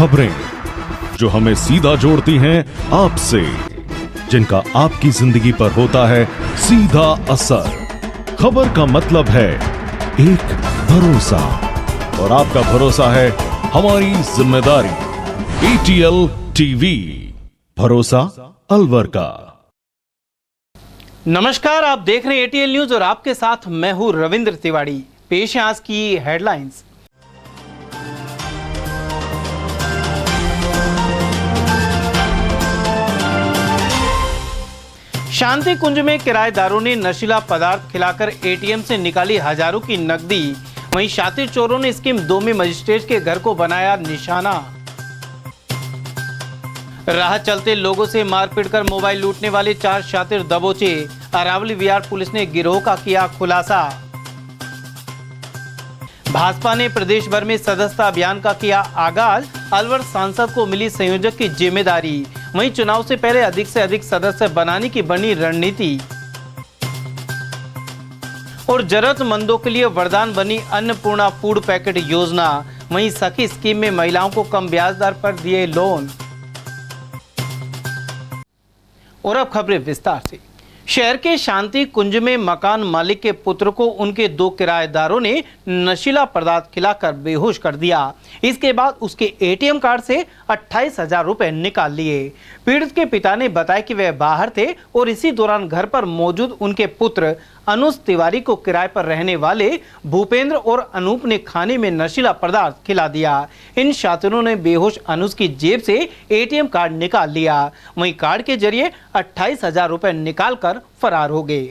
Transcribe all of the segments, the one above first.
खबरें जो हमें सीधा जोड़ती हैं आपसे, जिनका आपकी जिंदगी पर होता है सीधा असर। खबर का मतलब है एक भरोसा, और आपका भरोसा है हमारी जिम्मेदारी। ATL टीवी, भरोसा अलवर का। नमस्कार, आप देख रहे हैं ATL न्यूज और आपके साथ मैं हूं रविंद्र तिवारी। पेश है आज की हेडलाइंस। शांति कुंज में किराएदारों ने नशीला पदार्थ खिलाकर ATM से निकाली हजारों की नकदी। वहीं शातिर चोरों ने स्कीम 2 में मजिस्ट्रेट के घर को बनाया निशाना। राह चलते लोगों से मारपीट कर मोबाइल लूटने वाले 4 शातिर दबोचे। अरावली विहार पुलिस ने गिरोह का किया खुलासा। भाजपा ने प्रदेश भर में सदस्यता अभियान का किया आगाज। अलवर सांसद को मिली संयोजक की जिम्मेदारी। वहीं चुनाव से पहले अधिक से अधिक सदस्य बनाने की बनी रणनीति। और जरूरतमंदों के लिए वरदान बनी अन्नपूर्णा फूड पैकेट योजना। वहीं सखी स्कीम में महिलाओं को कम ब्याज दर पर दिए लोन। और अब खबरें विस्तार से। शहर के शांति कुंज में मकान मालिक के पुत्र को उनके 2 किराएदारों ने नशीला पदार्थ खिलाकर बेहोश कर दिया। इसके बाद उसके ATM कार्ड से 28,000 रुपए निकाल लिए। पीड़ित के पिता ने बताया कि वह बाहर थे और इसी दौरान घर पर मौजूद उनके पुत्र अनुज तिवारी को किराए पर रहने वाले भूपेंद्र और अनूप ने खाने में नशीला पदार्थ खिला दिया। इन शातिरों ने बेहोश अनुज की जेब से ATM कार्ड निकाल लिया। वहीं कार्ड के जरिए 28,000 रुपए निकाल कर फरार हो गए।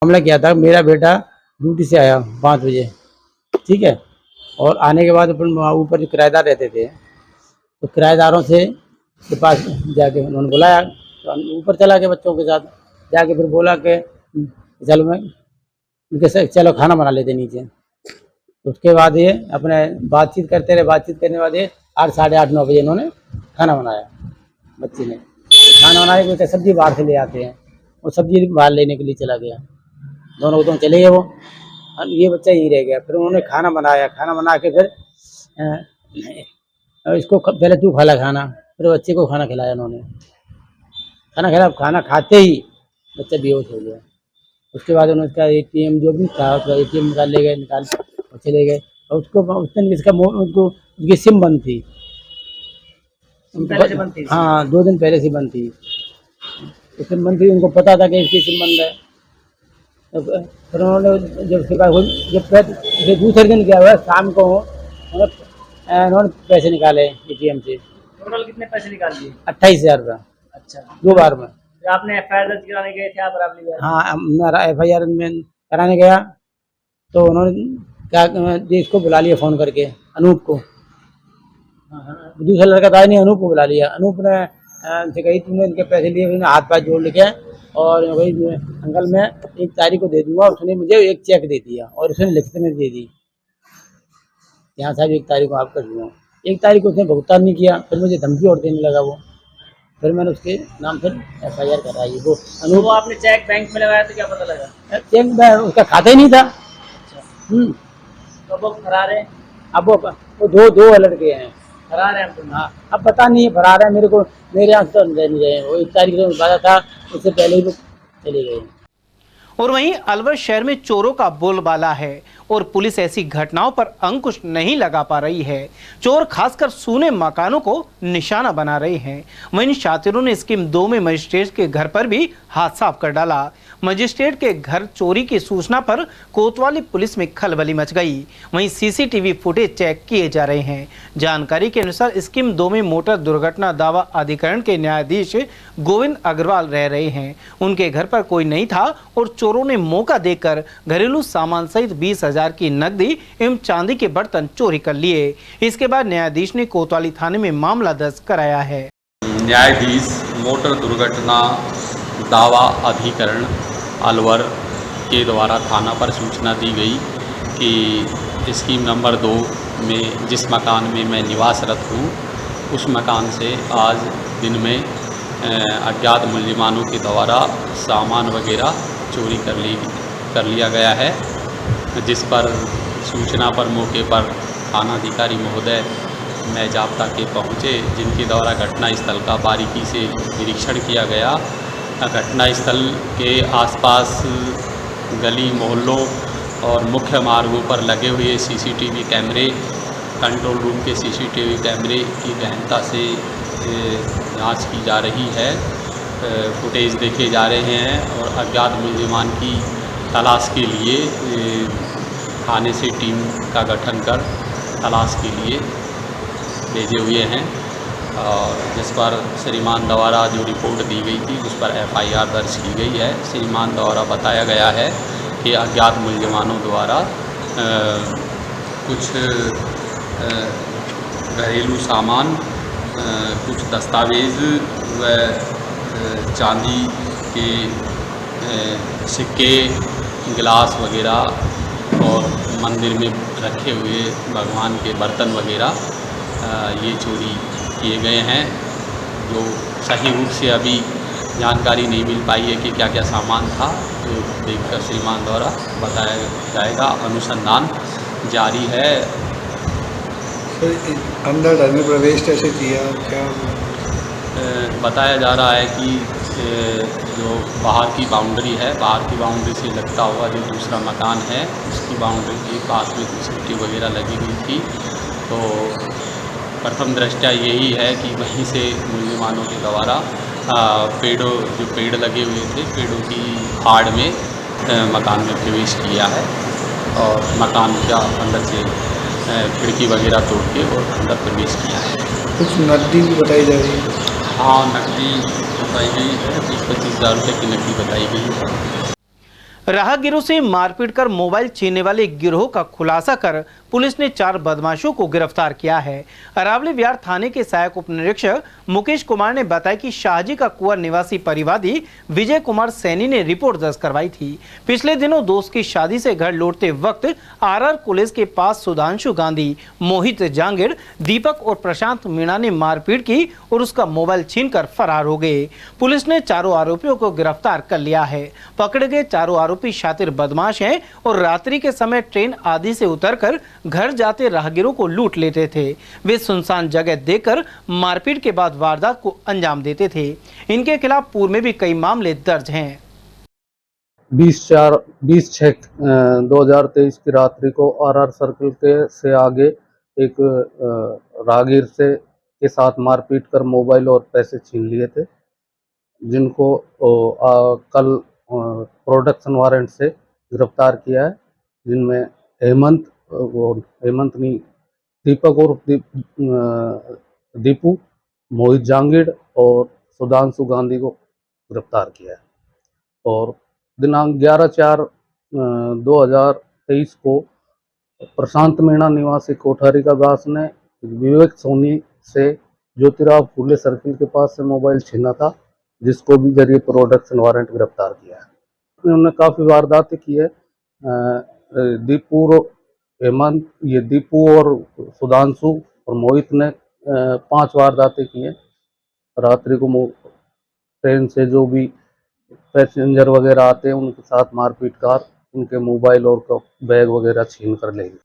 हमला किया था, मेरा बेटा ड्यूटी से आया 5 बजे, ठीक है, और आने के बाद अपन ऊपर जो किराएदार रहते थे तो किराएदारों से के पास जाके उन्होंने बुलाया, तो ऊपर चला के बच्चों के साथ जाके फिर बोला कि चलो मैं उनके चलो खाना बना लेते नीचे। उसके बाद ये अपने बातचीत करते रहे, बातचीत करने के बाद ये 8, साढ़े 8, 9 बजे इन्होंने खाना बनाया। बच्चे ने खाना बनाया कि सब्जी बाहर से ले आते हैं, वो सब्जी बाहर लेने के लिए चला गया। दोनों दोनों चले गए, वो ये बच्चा यही रह गया। फिर उन्होंने खाना बनाया, खाना बना के फिर इसको पहले तू खा खाना, फिर बच्चे को खाना खिलाया। उन्होंने खाना खिलाया, खाना खाते ही बच्चा बेहोश हो गया। उसके बाद उन्होंने उसका ATM जो भी था उसका ATM निकाल ले गए, निकाल और चले गए। और उसको उसने इसका उनको उसकी सिम बंद थी, पहले से बंद थी। हाँ, 2 दिन पहले से बंद थी। सिम बंद थी, उनको पता था कि इसकी सिम बंद है। तो फिर उन्होंने जब उसके पास जब दूसरे दिन क्या हुआ, शाम को उन्होंने पैसे निकाले ATM से। टोटल कितने पैसे निकाल दिए? 28,000 रुपया। अच्छा, 2 बार में। आपने FIR दर्ज कराने गए थे आप अरावली? हाँ, मेरा FIR में कराने गया तो उन्होंने क्या इसको बुला लिया फ़ोन करके, अनूप को। दूसरा लड़का था नहीं, अनूप को बुला लिया। अनूप ने से कही तुमने इनके पैसे लिए, मैंने हाथ पाथ जोड़ लिखे और भाई अंकल मैं 1 तारीख को दे दूंगा। उसने मुझे एक चेक दे दिया और उसने लिखित में दे दी, यहाँ साहब 1 तारीख को आप कर दूँगा। 1 तारीख को उसने भुगतान नहीं किया, फिर मुझे धमकी और देने लगा वो। फिर मैंने उसके नाम पर FIR कराई। वो अनूप, वो आपने चेक बैंक में लगाया तो क्या पता लगा? चेक उसका खाता ही नहीं था। तो वो फरार है? अब वो दो लड़के हैं फरार है आपको? हाँ, अब पता नहीं है फरार है, मेरे यहाँ तो नहीं गए। वो 1 तारीख को बताया था, उससे पहले ही वो चले गए। और वहीं अलवर शहर में चोरों का बोलबाला है और पुलिस ऐसी घटनाओं पर अंकुश नहीं लगा पा रही है। चोर खासकर सूने मकानों को निशाना बना रहे हैं। वहीं शातिरों ने स्कीम 2 में मजिस्ट्रेट के घर पर भी हाथ साफ कर डाला। मजिस्ट्रेट के घर चोरी की सूचना पर कोतवाली पुलिस में खलबली मच गई। वहीं CCTV फुटेज चेक किए जा रहे हैं। जानकारी के अनुसार स्कीम 2 में मोटर दुर्घटना दावा अधिकरण के न्यायाधीश गोविंद अग्रवाल रह रहे हैं। उनके घर पर कोई नहीं था और चोरों ने मौका देकर घरेलू सामान सहित 20,000 की नकदी एवं चांदी के बर्तन चोरी कर लिए। इसके बाद न्यायाधीश ने कोतवाली थाने में मामला दर्ज कराया है। न्यायाधीश मोटर दुर्घटना दावा अधिकरण अलवर के द्वारा थाना पर सूचना दी गई कि स्कीम नंबर 2 में जिस मकान में मैं निवासरत हूँ उस मकान से आज दिन में अज्ञात मुलजिमानों के द्वारा सामान वगैरह चोरी कर लिया गया है, जिस पर सूचना पर मौके पर थानाधिकारी महोदय में जाब्ता के पहुँचे, जिनके द्वारा घटनास्थल का बारीकी से निरीक्षण किया गया। घटनास्थल के आसपास गली मोहल्लों और मुख्य मार्गों पर लगे हुए सीसीटीवी कैमरे, कंट्रोल रूम के सीसीटीवी कैमरे की गहनता से जांच की जा रही है। फुटेज देखे जा रहे हैं और अज्ञात मुलजिमान की तलाश के लिए थाने से टीम का गठन कर तलाश के लिए भेजे हुए हैं, और जिस पर श्रीमान द्वारा जो रिपोर्ट दी गई थी उस पर FIR दर्ज की गई है। श्रीमान द्वारा बताया गया है कि अज्ञात मुलजिमानों द्वारा कुछ घरेलू सामान, कुछ दस्तावेज़ व चांदी के सिक्के, गिलास वगैरह और मंदिर में रखे हुए भगवान के बर्तन वगैरह ये चोरी किए गए हैं। जो सही रूप से अभी जानकारी नहीं मिल पाई है कि क्या क्या सामान था, तो देखकर श्रीमान द्वारा बताया जाएगा। अनुसंधान जारी है। अंदर घर में प्रवेश कैसे किया, क्या बताया जा रहा है कि जो बाहर की बाउंड्री है, बाहर की बाउंड्री से लगता हुआ जो दूसरा मकान है उसकी बाउंड्री के पास में सीसीटीवी वगैरह लगी हुई थी। तो प्रथम दृष्टया यही है कि वहीं से मुलजिमानों के द्वारा जो पेड़ लगे हुए थे, पेड़ों की आड़ में मकान में प्रवेश किया है और मकान का अंदर से खिड़की वगैरह तोड़ के और अंदर प्रवेश किया है। कुछ नकदी भी बताई जा रही है? हाँ, नकदी बताई गई है, 20-25 हज़ार रुपये की नकदी बताई गई है। राहगीरों से मारपीट कर मोबाइल छीनने वाले गिरोह का खुलासा कर पुलिस ने 4 बदमाशों को गिरफ्तार किया है। अरावली विहार थाने के सहायक उप निरीक्षक मुकेश कुमार ने बताया कि शाहजी का कुआं निवासी परिवादी विजय कुमार सैनी ने रिपोर्ट दर्ज करवाई थी। पिछले दिनों दोस्त की शादी से घर लौटते वक्त RR कॉलेज के पास सुधांशु गांधी, मोहित जांगिड़, दीपक और प्रशांत मीणा ने मारपीट की और उसका मोबाइल छीनकर फरार हो गए। पुलिस ने चारों आरोपियों को गिरफ्तार कर लिया है। पकड़े गए चारों आरोपी शातिर बदमाश हैं और रात्रि के समय ट्रेन आदि से उतरकर घर जाते राहगीरों को लूट लेते थे। वे सुनसान जगह देखकर मारपीट के बाद वारदात को अंजाम देते थे। इनके खिलाफ पूर्व में भी कई मामले दर्ज हैं। 20/6/2023 की रात्रि को RR सर्कल से आगे एक राहगीर के साथ मारपीट कर मोबाइल और पैसे छीन लिए थे, जिनको कल प्रोडक्शन वारंट से गिरफ्तार किया है, जिनमें दीपक और दीपू, मोहित जांगिड़ और सुधांशु गांधी को गिरफ्तार किया है। और दिनांक 11/4/2023 को प्रशांत मीणा निवासी कोठारी का दास ने विवेक सोनी से ज्योतिराव फूले सर्किल के पास से मोबाइल छीना था, जिसको भी जरिए प्रोडक्शन वारंट गिरफ्तार किया है। उन्होंने काफ़ी वारदातें की है। दीपू और सुधांशु और मोहित ने 5 वारदातें की हैं। रात्रि को ट्रेन से जो भी पैसेंजर वगैरह आते हैं उनके साथ मारपीट कर उनके मोबाइल और बैग वगैरह छीन कर ले गए।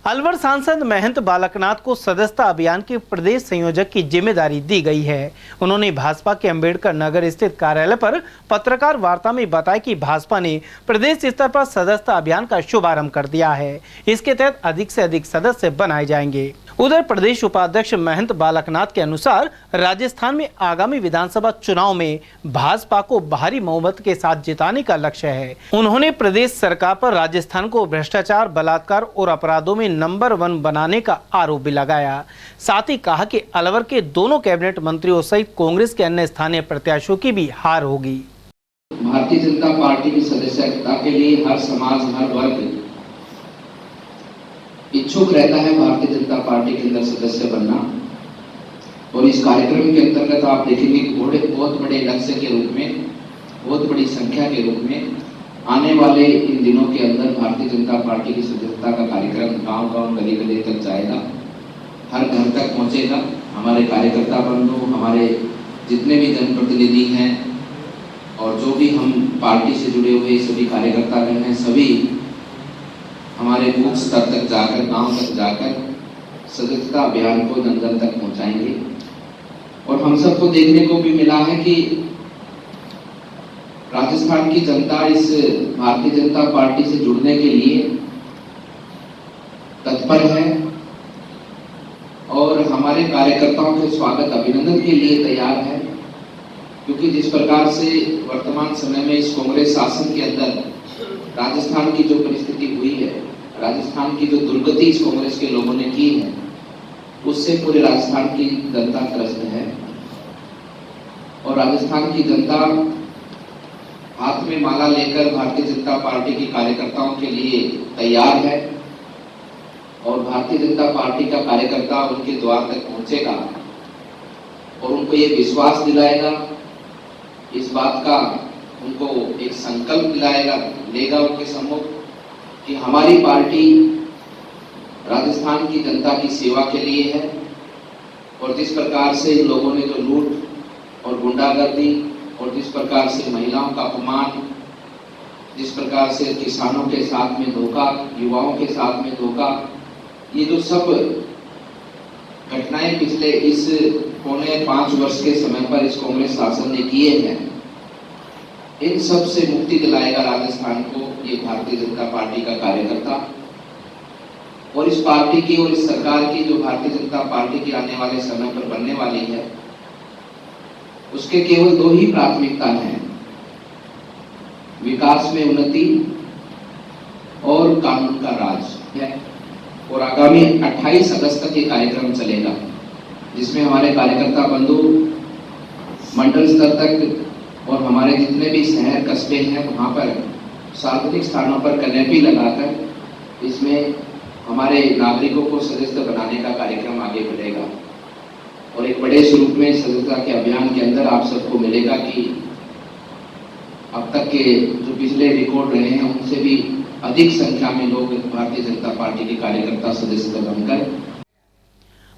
अलवर सांसद महंत बालकनाथ को सदस्यता अभियान के प्रदेश संयोजक की जिम्मेदारी दी गई है। उन्होंने भाजपा के अंबेडकर नगर स्थित कार्यालय पर पत्रकार वार्ता में बताया कि भाजपा ने प्रदेश स्तर पर सदस्यता अभियान का शुभारंभ कर दिया है। इसके तहत अधिक से अधिक सदस्य बनाए जाएंगे। उधर प्रदेश उपाध्यक्ष महंत बालकनाथ के अनुसार राजस्थान में आगामी विधानसभा चुनाव में भाजपा को भारी बहुमत के साथ जिताने का लक्ष्य है। उन्होंने प्रदेश सरकार पर राजस्थान को भ्रष्टाचार, बलात्कार और अपराधों में नंबर 1 बनाने का आरोप भी लगाया। साथ ही कहा कि अलवर के दोनों कैबिनेट मंत्रियों सहित कांग्रेस के अन्य स्थानीय प्रत्याशियों की भी हार होगी। भारतीय जनता पार्टी की सदस्यता के लिए हर समाज, हर वर्ग इच्छुक रहता है भारतीय जनता पार्टी के अंदर सदस्य बनना। और इस कार्यक्रम के अंतर्गत आप देखेंगे बहुत बड़े लक्ष्य के रूप में, बहुत बड़ी संख्या के रूप में आने वाले इन दिनों के अंदर भारतीय जनता पार्टी की सदस्यता का कार्यक्रम गांव-गांव, गली-गली तक जाएगा, हर घर तक पहुंचेगा। हमारे कार्यकर्ता बंधु, हमारे जितने भी जनप्रतिनिधि हैं और जो भी हम पार्टी से जुड़े हुए सभी कार्यकर्ता हैं, सभी हमारे बूथ स्तर तक जाकर, गांव तक जाकर सदस्यता अभियान को जन जन तक पहुंचाएंगे। और हम सबको देखने को भी मिला है कि राजस्थान की जनता इस भारतीय जनता पार्टी से जुड़ने के लिए तत्पर है और हमारे कार्यकर्ताओं के स्वागत अभिनंदन के लिए तैयार है, क्योंकि जिस प्रकार से वर्तमान समय में इस कांग्रेस शासन के अंदर राजस्थान की जो परिस्थिति हुई है, राजस्थान की जो दुर्गति इस कांग्रेस के लोगों ने की है, उससे पूरे राजस्थान की जनता त्रस्त है। और राजस्थान की जनता हाथ में माला लेकर भारतीय जनता पार्टी के कार्यकर्ताओं के लिए तैयार है और भारतीय जनता पार्टी का कार्यकर्ता उनके द्वार तक पहुंचेगा और उनको ये विश्वास दिलाएगा, इस बात का उनको एक संकल्प दिलाएगा, लेगा उनके सम्मुख कि हमारी पार्टी राजस्थान की जनता की सेवा के लिए है। और जिस प्रकार से इन लोगों ने जो लूट और गुंडागर्दी और जिस प्रकार से महिलाओं का अपमान, जिस प्रकार से किसानों के साथ में धोखा, युवाओं के साथ में धोखा, ये जो सब घटनाएं पिछले इस पौने 5 वर्ष के समय पर इस कांग्रेस शासन ने किए हैं, इन सब से मुक्ति दिलाएगा राजस्थान को ये भारतीय जनता पार्टी का कार्यकर्ता। और इस पार्टी की और इस सरकार की जो भारतीय जनता पार्टी की आने वाले समय पर बनने वाली है, उसके केवल 2 ही प्राथमिकता हैं, विकास में उन्नति और कानून का राज है। और आगामी 28 अगस्त तक ये कार्यक्रम चलेगा, जिसमें हमारे कार्यकर्ता बंधु मंडल स्तर तक और हमारे जितने भी शहर कस्बे हैं वहाँ पर सार्वजनिक स्थानों पर कैनेपी लगाकर इसमें हमारे नागरिकों को सदस्य बनाने का कार्यक्रम आगे बढ़ेगा। और एक बड़े स्वरूप में सदस्यता के अभियान के अंदर आप सबको मिलेगा कि अब तक के जो पिछले रिकॉर्ड रहे हैं उनसे भी अधिक संख्या में लोग भारतीय जनता पार्टी के कार्यकर्ता सदस्य बनकर।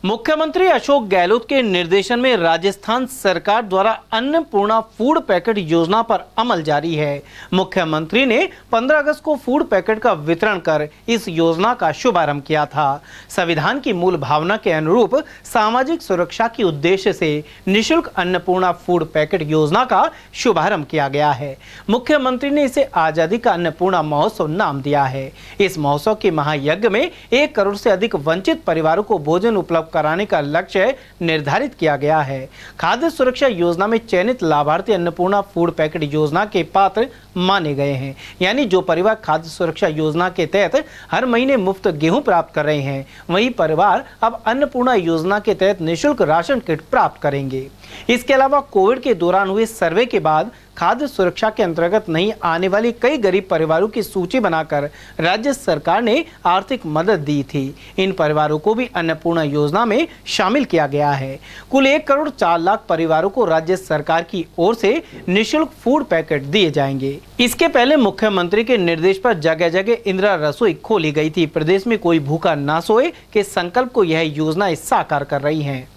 मुख्यमंत्री अशोक गहलोत के निर्देशन में राजस्थान सरकार द्वारा अन्नपूर्णा फूड पैकेट योजना पर अमल जारी है। मुख्यमंत्री ने 15 अगस्त को फूड पैकेट का वितरण कर इस योजना का शुभारंभ किया था। संविधान की मूल भावना के अनुरूप सामाजिक सुरक्षा के उद्देश्य से निःशुल्क अन्नपूर्णा फूड पैकेट योजना का शुभारंभ किया गया है। मुख्यमंत्री ने इसे आजादी का अन्नपूर्णा महोत्सव नाम दिया है। इस महोत्सव के महायज्ञ में 1 करोड़ से अधिक वंचित परिवारों को भोजन उपलब्ध कराने का लक्ष्य निर्धारित किया गया है। खाद्य सुरक्षा योजना में चयनित लाभार्थी अन्नपूर्णा फूड पैकेट योजना के पात्र माने गए हैं, यानी जो परिवार खाद्य सुरक्षा योजना के तहत हर महीने मुफ्त गेहूं प्राप्त कर रहे हैं, वही परिवार अब अन्नपूर्णा योजना के तहत निःशुल्क राशन किट प्राप्त करेंगे। इसके अलावा कोविड के दौरान हुए सर्वे के बाद खाद्य सुरक्षा के अंतर्गत नहीं आने वाली कई गरीब परिवारों की सूची बनाकर राज्य सरकार ने आर्थिक मदद दी थी। इन परिवारों को भी अन्नपूर्णा योजना में शामिल किया गया है। कुल 1 करोड़ 4 लाख परिवारों को राज्य सरकार की ओर से निःशुल्क फूड पैकेट दिए जाएंगे। इसके पहले मुख्यमंत्री के निर्देश पर जगह जगह इंदिरा रसोई खोली गई थी। प्रदेश में कोई भूखा ना सोए के संकल्प को यह योजना साकार कर रही है।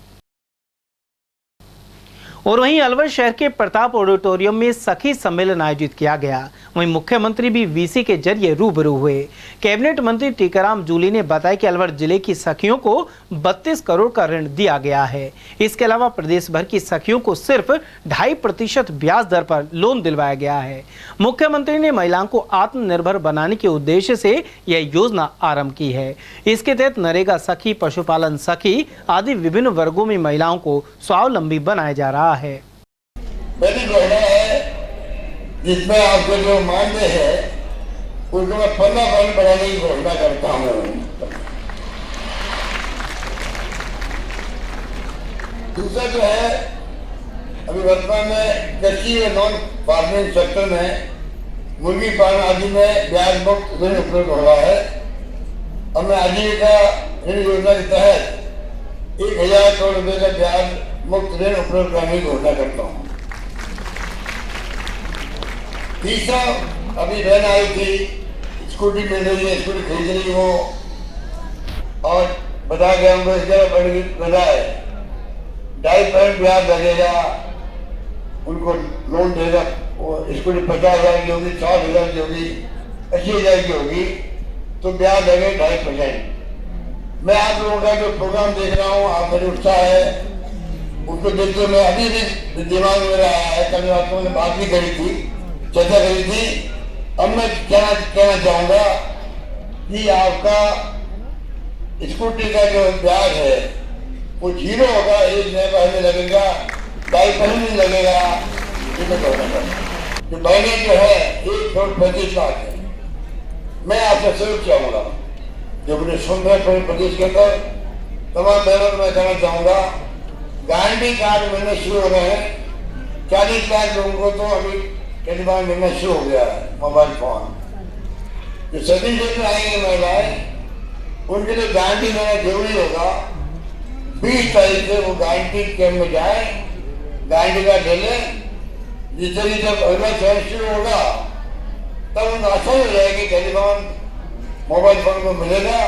और वहीं अलवर शहर के प्रताप ऑडिटोरियम में सखी सम्मेलन आयोजित किया गया। वहीं मुख्यमंत्री भी वीसी के जरिए रूबरू हुए। कैबिनेट मंत्री टीकाराम जूली ने बताया कि अलवर जिले की सखियों को 32 करोड़ का ऋण दिया गया है। इसके अलावा प्रदेश भर की सखियों को सिर्फ 2.5% ब्याज दर पर लोन दिलवाया गया है। मुख्यमंत्री ने महिलाओं को आत्मनिर्भर बनाने के उद्देश्य से यह योजना आरंभ की है। इसके तहत नरेगा सखी, पशुपालन सखी आदि विभिन्न वर्गों में महिलाओं को स्वावलंबी बनाया जा रहा है। मेरी घोषणा है जिसमें आपके जो मान्य है उसको मैं 15% बढ़ाने की घोषणा करता हूँ। दूसरा जो है अभी वर्तमान में कृषि व नॉन फार्मिंग सेक्टर में मुर्गी पालन आदि में ब्याज मुक्त ऋण उपलब्ध हो रहा है और मैं आजीविका ऋण योजना के तहत 1000 करोड़ रुपए का ब्याज मुक्त ऋण उपलब्ध कराने की घोषणा करता हूँ। तीसरा अभी बहन आई थी, स्कूटी मिल रही है, स्कूटी खरीद रही वो और बता गया हमको इस जगह बढ़ है 2.5% ब्याज लगेगा, उनको लोन देगा। वो स्कूटी 50,000 की होगी, 60,000 की होगी, 80,000 की होगी तो ब्याज लगेगा 2.5%। मैं आप लोगों का जो प्रोग्राम देख रहा हूँ, आपका जो उत्साह है, उसको देखते मैं अभी भी दिमाग में रहा है। कल रात को मैंने बात भी करी थी, चर्चा करी थी। अब मैं कहना चाहूँगा कि आपका स्कूटी का जो ब्याज है वो 0 होगा, 1 नया महीने लगेगा, 2.5 महीने लगेगा। ये तो महीने जो है 1.35 लाख है। मैं आपसे जरूर चाहूँगा, जो मुझे सुन रहे पूरे प्रदेश के अंदर तमाम बहनों को मैं कहना चाहूँगा, गारंटी कार्ड मिलने शुरू हो गए हैं। 40 लाख लोगों को तो अभी टेलीफोन मिलना शुरू हो गया है, मोबाइल फोन। जो सभी क्षेत्र आएंगे महिलाएं, उनके लिए गारंटी लेना जरूरी होगा। 20 तारीख से वो गारंटी कैंप में जाए, गारंटी कार्ड ले लें, जिससे कि जब अगला चरण शुरू होगा तब उनको आसानी हो जाएगी। टेलीफोन मोबाइल फोन को मिलेगा,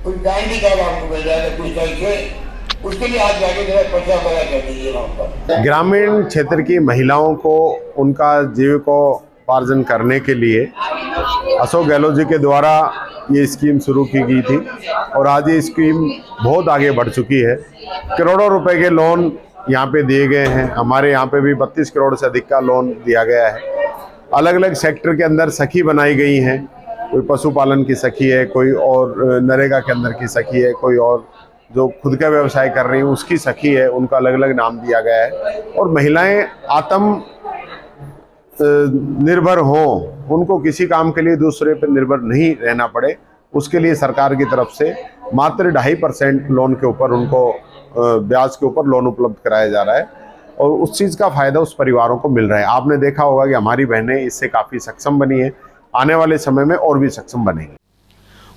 उस गारंटी कार्ड आपको मिल जाएगा 20 तारीख से। उसके लिए आज जाके जो है पर्चा वगैरह कर दीजिए वहाँ पर। ग्रामीण क्षेत्र की महिलाओं को उनका जीविकोपार्जन करने के लिए अशोक गहलोत जी के द्वारा ये स्कीम शुरू की गई थी और आज ये स्कीम बहुत आगे बढ़ चुकी है। करोड़ों रुपए के लोन यहाँ पे दिए गए हैं। हमारे यहाँ पे भी 32 करोड़ से अधिक का लोन दिया गया है। अलग अलग सेक्टर के अंदर सखी बनाई गई हैं। कोई पशुपालन की सखी है, कोई और नरेगा के अंदर की सखी है, कोई और जो खुद का व्यवसाय कर रही है उसकी सखी है। उनका अलग अलग नाम दिया गया है और महिलाएं आत्म निर्भर हों, उनको किसी काम के लिए दूसरे पर निर्भर नहीं रहना पड़े, उसके लिए सरकार की तरफ से मात्र 2.5% लोन के ऊपर उनको ब्याज के ऊपर लोन उपलब्ध कराया जा रहा है और उस चीज़ का फायदा उस परिवारों को मिल रहा है। आपने देखा होगा कि हमारी बहनें इससे काफ़ी सक्षम बनी है, आने वाले समय में और भी सक्षम बनेंगी।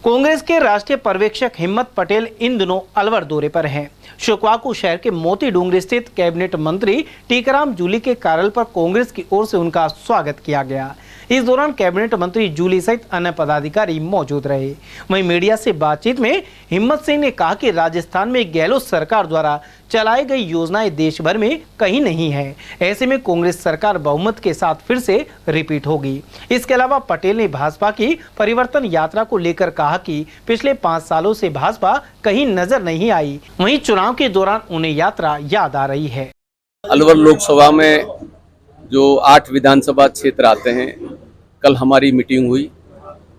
कांग्रेस के राष्ट्रीय पर्यवेक्षक हिम्मत पटेल इन दिनों अलवर दौरे पर हैं। शुक्रवार को शहर के मोती डूंगरी स्थित कैबिनेट मंत्री टीकाराम जूली के कार्यालय पर कांग्रेस की ओर से उनका स्वागत किया गया। इस दौरान कैबिनेट मंत्री जूली सहित अन्य पदाधिकारी मौजूद रहे। वहीं मीडिया से बातचीत में हिम्मत सिंह ने कहा कि राजस्थान में गहलोत सरकार द्वारा चलाई गई योजनाएं देश भर में कहीं नहीं है। ऐसे में कांग्रेस सरकार बहुमत के साथ फिर से रिपीट होगी। इसके अलावा पटेल ने भाजपा की परिवर्तन यात्रा को लेकर कहा कि पिछले 5 सालों से भाजपा कहीं नजर नहीं आई। वहीं चुनाव के दौरान उन्हें यात्रा याद आ रही है। अलवर लोकसभा में जो 8 विधानसभा क्षेत्र आते हैं, कल हमारी मीटिंग हुई।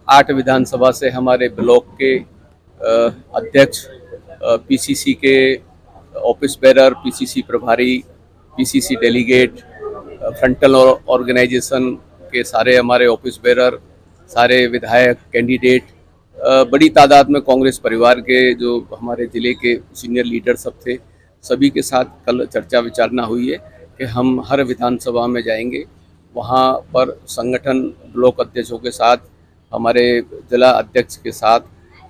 8 विधानसभा से हमारे ब्लॉक के अध्यक्ष, पीसीसी के ऑफिस बेरर, पीसीसी प्रभारी, पीसीसी डेलीगेट, फ्रंटल ऑर्गेनाइजेशन के सारे हमारे ऑफिस बेरर, सारे विधायक, कैंडिडेट, बड़ी तादाद में कांग्रेस परिवार के जो हमारे ज़िले के सीनियर लीडर सब थे, सभी के साथ कल चर्चा विचारणा हुई है कि हम हर विधानसभा में जाएंगे। वहाँ पर संगठन ब्लॉक अध्यक्षों के साथ, हमारे जिला अध्यक्ष के साथ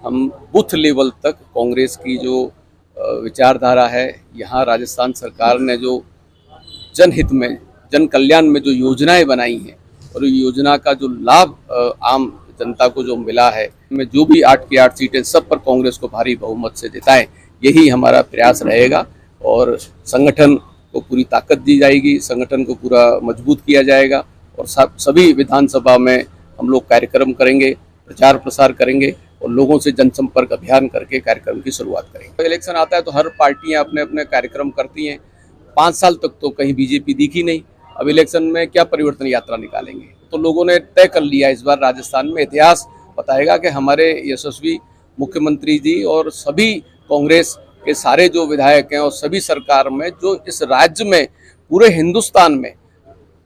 हम बूथ लेवल तक कांग्रेस की जो विचारधारा है, यहाँ राजस्थान सरकार ने जो जनहित में, जन कल्याण में जो योजनाएं बनाई हैं और योजना का जो लाभ आम जनता को जो मिला है, में जो भी 8 की 8 सीटें सब पर कांग्रेस को भारी बहुमत से जिताएं, यही हमारा प्रयास रहेगा। और संगठन को पूरी ताकत दी जाएगी, संगठन को पूरा मजबूत किया जाएगा और सभी विधानसभा में हम लोग कार्यक्रम करेंगे, प्रचार प्रसार करेंगे और लोगों से जनसंपर्क अभियान करके कार्यक्रम की शुरुआत करेंगे। इलेक्शन आता है तो हर पार्टियां अपने अपने कार्यक्रम करती हैं। 5 साल तक तो कहीं बीजेपी दिखी नहीं, अब इलेक्शन में क्या परिवर्तन यात्रा निकालेंगे। तो लोगों ने तय कर लिया, इस बार राजस्थान में इतिहास बताएगा कि हमारे यशस्वी मुख्यमंत्री जी और सभी कांग्रेस के सारे जो विधायक हैं और सभी सरकार में जो इस राज्य में पूरे हिंदुस्तान में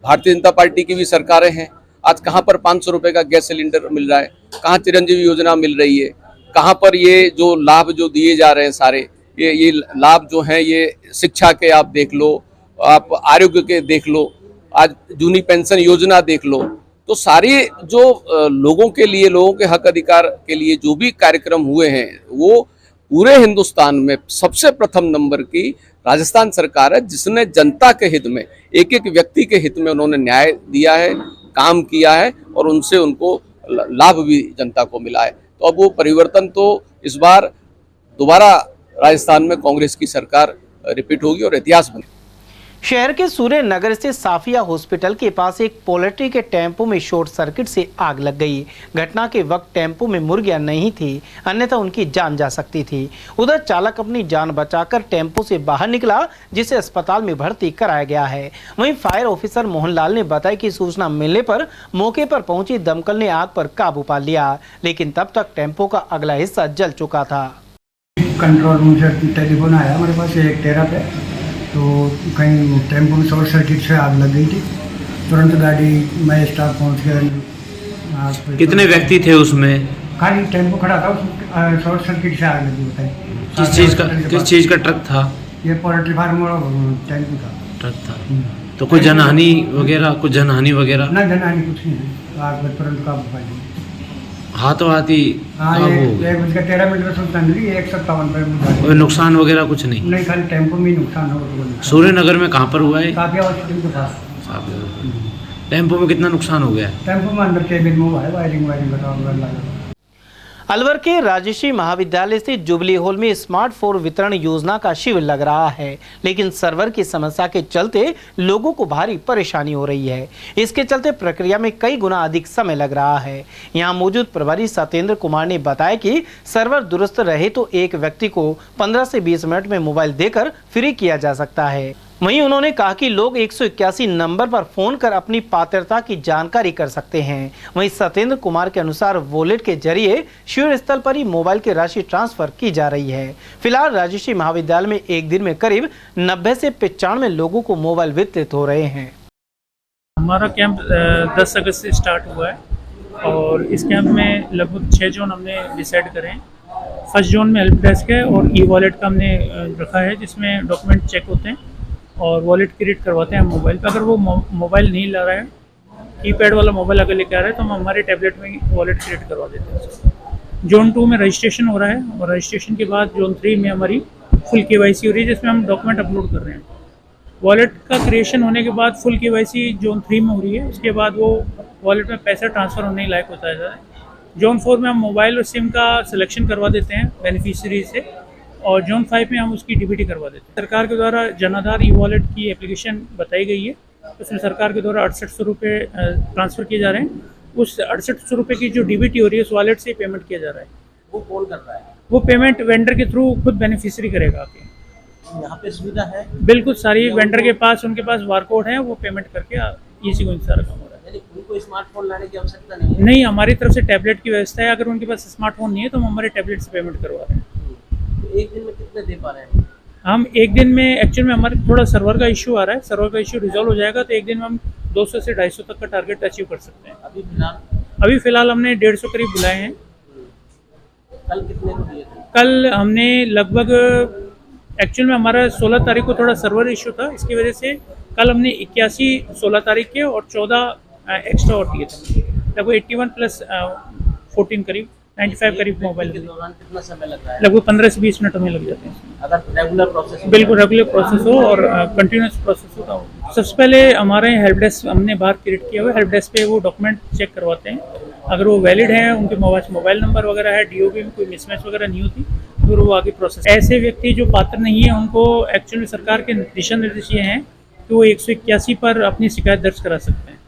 भारतीय जनता पार्टी की भी सरकारें हैं। आज कहाँ पर 500 रुपये का गैस सिलेंडर मिल रहा है, कहाँ चिरंजीवी योजना मिल रही है, कहाँ पर ये जो लाभ जो दिए जा रहे हैं सारे ये लाभ जो हैं, ये शिक्षा के आप देख लो, आप आरोग्य के देख लो, आज जूनी पेंशन योजना देख लो। तो सारे जो लोगों के लिए, लोगों के हक अधिकार के लिए जो भी कार्यक्रम हुए हैं वो पूरे हिंदुस्तान में सबसे प्रथम नंबर की राजस्थान सरकार है, जिसने जनता के हित में, एक एक व्यक्ति के हित में उन्होंने न्याय दिया है, काम किया है और उनसे उनको लाभ भी जनता को मिला है। तो अब वो परिवर्तन तो इस बार दोबारा राजस्थान में कांग्रेस की सरकार रिपीट होगी और इतिहास बनेगा। शहर के सूर्य नगर स्थित साफिया हॉस्पिटल के पास एक पोल्ट्री के टेम्पो में शॉर्ट सर्किट से आग लग गई। घटना के वक्त टेम्पो में मुर्गियां नहीं थी, अन्यथा उनकी जान जा सकती थी। उधर चालक अपनी जान बचाकर टेम्पो से बाहर निकला, जिसे अस्पताल में भर्ती कराया गया है। वहीं फायर ऑफिसर मोहनलाल ने बताया कि सूचना मिलने पर मौके पर पहुंची दमकल ने आग पर काबू पा लिया, लेकिन तब तक टेम्पो का अगला हिस्सा जल चुका था। कंट्रोल रूम से टेलीफोन आया हमारे पास 113 पे, तो कहीं टेम्पो में शॉर्ट सर्किट से आग लग गई थी। तुरंत गाड़ी में स्टाफ पहुंच गया। कितने व्यक्ति थे उसमें? खाली टेम्पो खड़ा था, उसमें शॉर्ट सर्किट से आग लगी बताई। किस चीज़ का ट्रक था? ये पोल्ट्री फार्म टेम्पो का ट्रक था। तो कोई जनहानि वगैरह? ना, जनहानि कुछ नहीं है। आग में तुरंत काबू पा लिया। हाथों हाथी काबू हो गया। 1:13 सूचना मिली, 157 पे। कोई नुकसान वगैरह कुछ नहीं? नहीं, खाली टेम्पो में नुकसान हो। सूर्य नगर में कहाँ पर हुआ है? साफिया हॉस्पिटल के पास। टेम्पो में कितना नुकसान हो गया? टेम्पो में अंदर केबिन में हुआ है, वायरिंग बताओ। अलवर के राजश्री महाविद्यालय स्थित जुबली हॉल में स्मार्टफोन वितरण योजना का शिविर लग रहा है, लेकिन सर्वर की समस्या के चलते लोगों को भारी परेशानी हो रही है। इसके चलते प्रक्रिया में कई गुना अधिक समय लग रहा है। यहां मौजूद प्रभारी सत्येंद्र कुमार ने बताया कि सर्वर दुरुस्त रहे तो एक व्यक्ति को 15 से 20 मिनट में मोबाइल देकर फ्री किया जा सकता है। वहीं उन्होंने कहा कि लोग 181 नंबर पर फोन कर अपनी पात्रता की जानकारी कर सकते हैं। वहीं सत्येंद्र कुमार के अनुसार वॉलेट के जरिए शिविर स्थल पर ही मोबाइल की राशि ट्रांसफर की जा रही है। फिलहाल राजश्री महाविद्यालय में एक दिन में करीब 90 से 95 लोगों को मोबाइल वितरित हो रहे हैं। हमारा कैंप 10 अगस्त से स्टार्ट हुआ है और इस कैंप में लगभग 6 जोन हमने डिसाइड करे हैं। फर्स्ट जोन में हेल्प डेस्क है और ई वॉलेट का हमने रखा है, जिसमें डॉक्यूमेंट चेक होते हैं और वॉलेट क्रिएट करवाते हैं मोबाइल पे। अगर वो मोबाइल नहीं ला रहा है, कीपैड वाला मोबाइल अगर लेके आ रहा है, तो हम हमारे टैबलेट में वॉलेट क्रिएट करवा देते हैं। जोन 2 में रजिस्ट्रेशन हो रहा है और रजिस्ट्रेशन के बाद जोन 3 में हमारी फुल KYC हो रही है, जिसमें हम डॉक्यूमेंट अपलोड कर रहे हैं। वॉलेट का क्रिएशन होने के बाद फुल KYC जोन 3 में हो रही है, उसके बाद वो वॉलेट में पैसा ट्रांसफ़र होने लायक होता है। जोन 4 में हम मोबाइल और सिम का सिलेक्शन करवा देते हैं बेनिफिशियरी से, और जोन 5 में हम उसकी DBT करवा देते हैं। सरकार के द्वारा जन आधार ई वॉलेट की एप्लीकेशन बताई गई है, उसमें सरकार के द्वारा 6800 रुपये ट्रांसफ़र किए जा रहे हैं। उस 6800 रुपये की जो DBT हो रही है उस वॉलेट से पेमेंट किया जा रहा है। वो कौन कर रहा है? वो पेमेंट वेंडर के थ्रू खुद बेनिफिशियरी करेगा आके। यहाँ पे सुविधा है बिल्कुल सारी, वेंडर के पास उनके पास बारकोड है, वो पेमेंट करके इजी को सारा काम हो रहा है। उनको स्मार्टफोन लाने की आवश्यकता नहीं है? हमारी तरफ से टैबलेट की व्यवस्था है। अगर उनके पास स्मार्टफोन नहीं है तो हम हमारे टैबलेट से पेमेंट करवा रहे हैं। एक दिन में कितने दे पा रहे हैं? हम एक दिन में, एक्चुअल में हमारे थोड़ा सर्वर का इशू आ रहा है, सर्वर का इशू रिजॉल्व हो जाएगा तो एक दिन में हम 200 से 250 तक का टारगेट अचीव कर सकते हैं। अभी फिलहाल हमने 150 करीब बुलाए हैं। कल कितने को दिए थे? कल हमने लगभग, एक्चुअल में हमारा 16 तारीख को थोड़ा सर्वर इशू था, इसकी वजह से कल हमने 81 16 तारीख के और 14 एक्स्ट्रा और दिए थे। लगभग 81 प्लस 14 करीब 95 करीब मोबाइल। कितना समय लग रहा है? लगभग 15 से 20 मिनट हमें लग जाते हैं। अगर रेगुलर प्रोसेस? बिल्कुल रेगुलर प्रोसेस हो और कंटिन्यूस प्रोसेस हो। सबसे पहले हमारे हेल्प डेस्क हमने बाहर क्रिएट किया हुआ है। हेल्प डेस्क पे वो डॉक्यूमेंट चेक करवाते हैं, अगर वो वैलिड है, उनके मोबाइल नंबर वगैरह है, DOB में कोई मिसमैच वगैरह नहीं होती, फिर वो आगे प्रोसेस। ऐसे व्यक्ति जो पात्र नहीं है उनको एक्चुअली सरकार के दिशा निर्देश ये हैं कि वो 181 पर अपनी शिकायत दर्ज करा सकते हैं।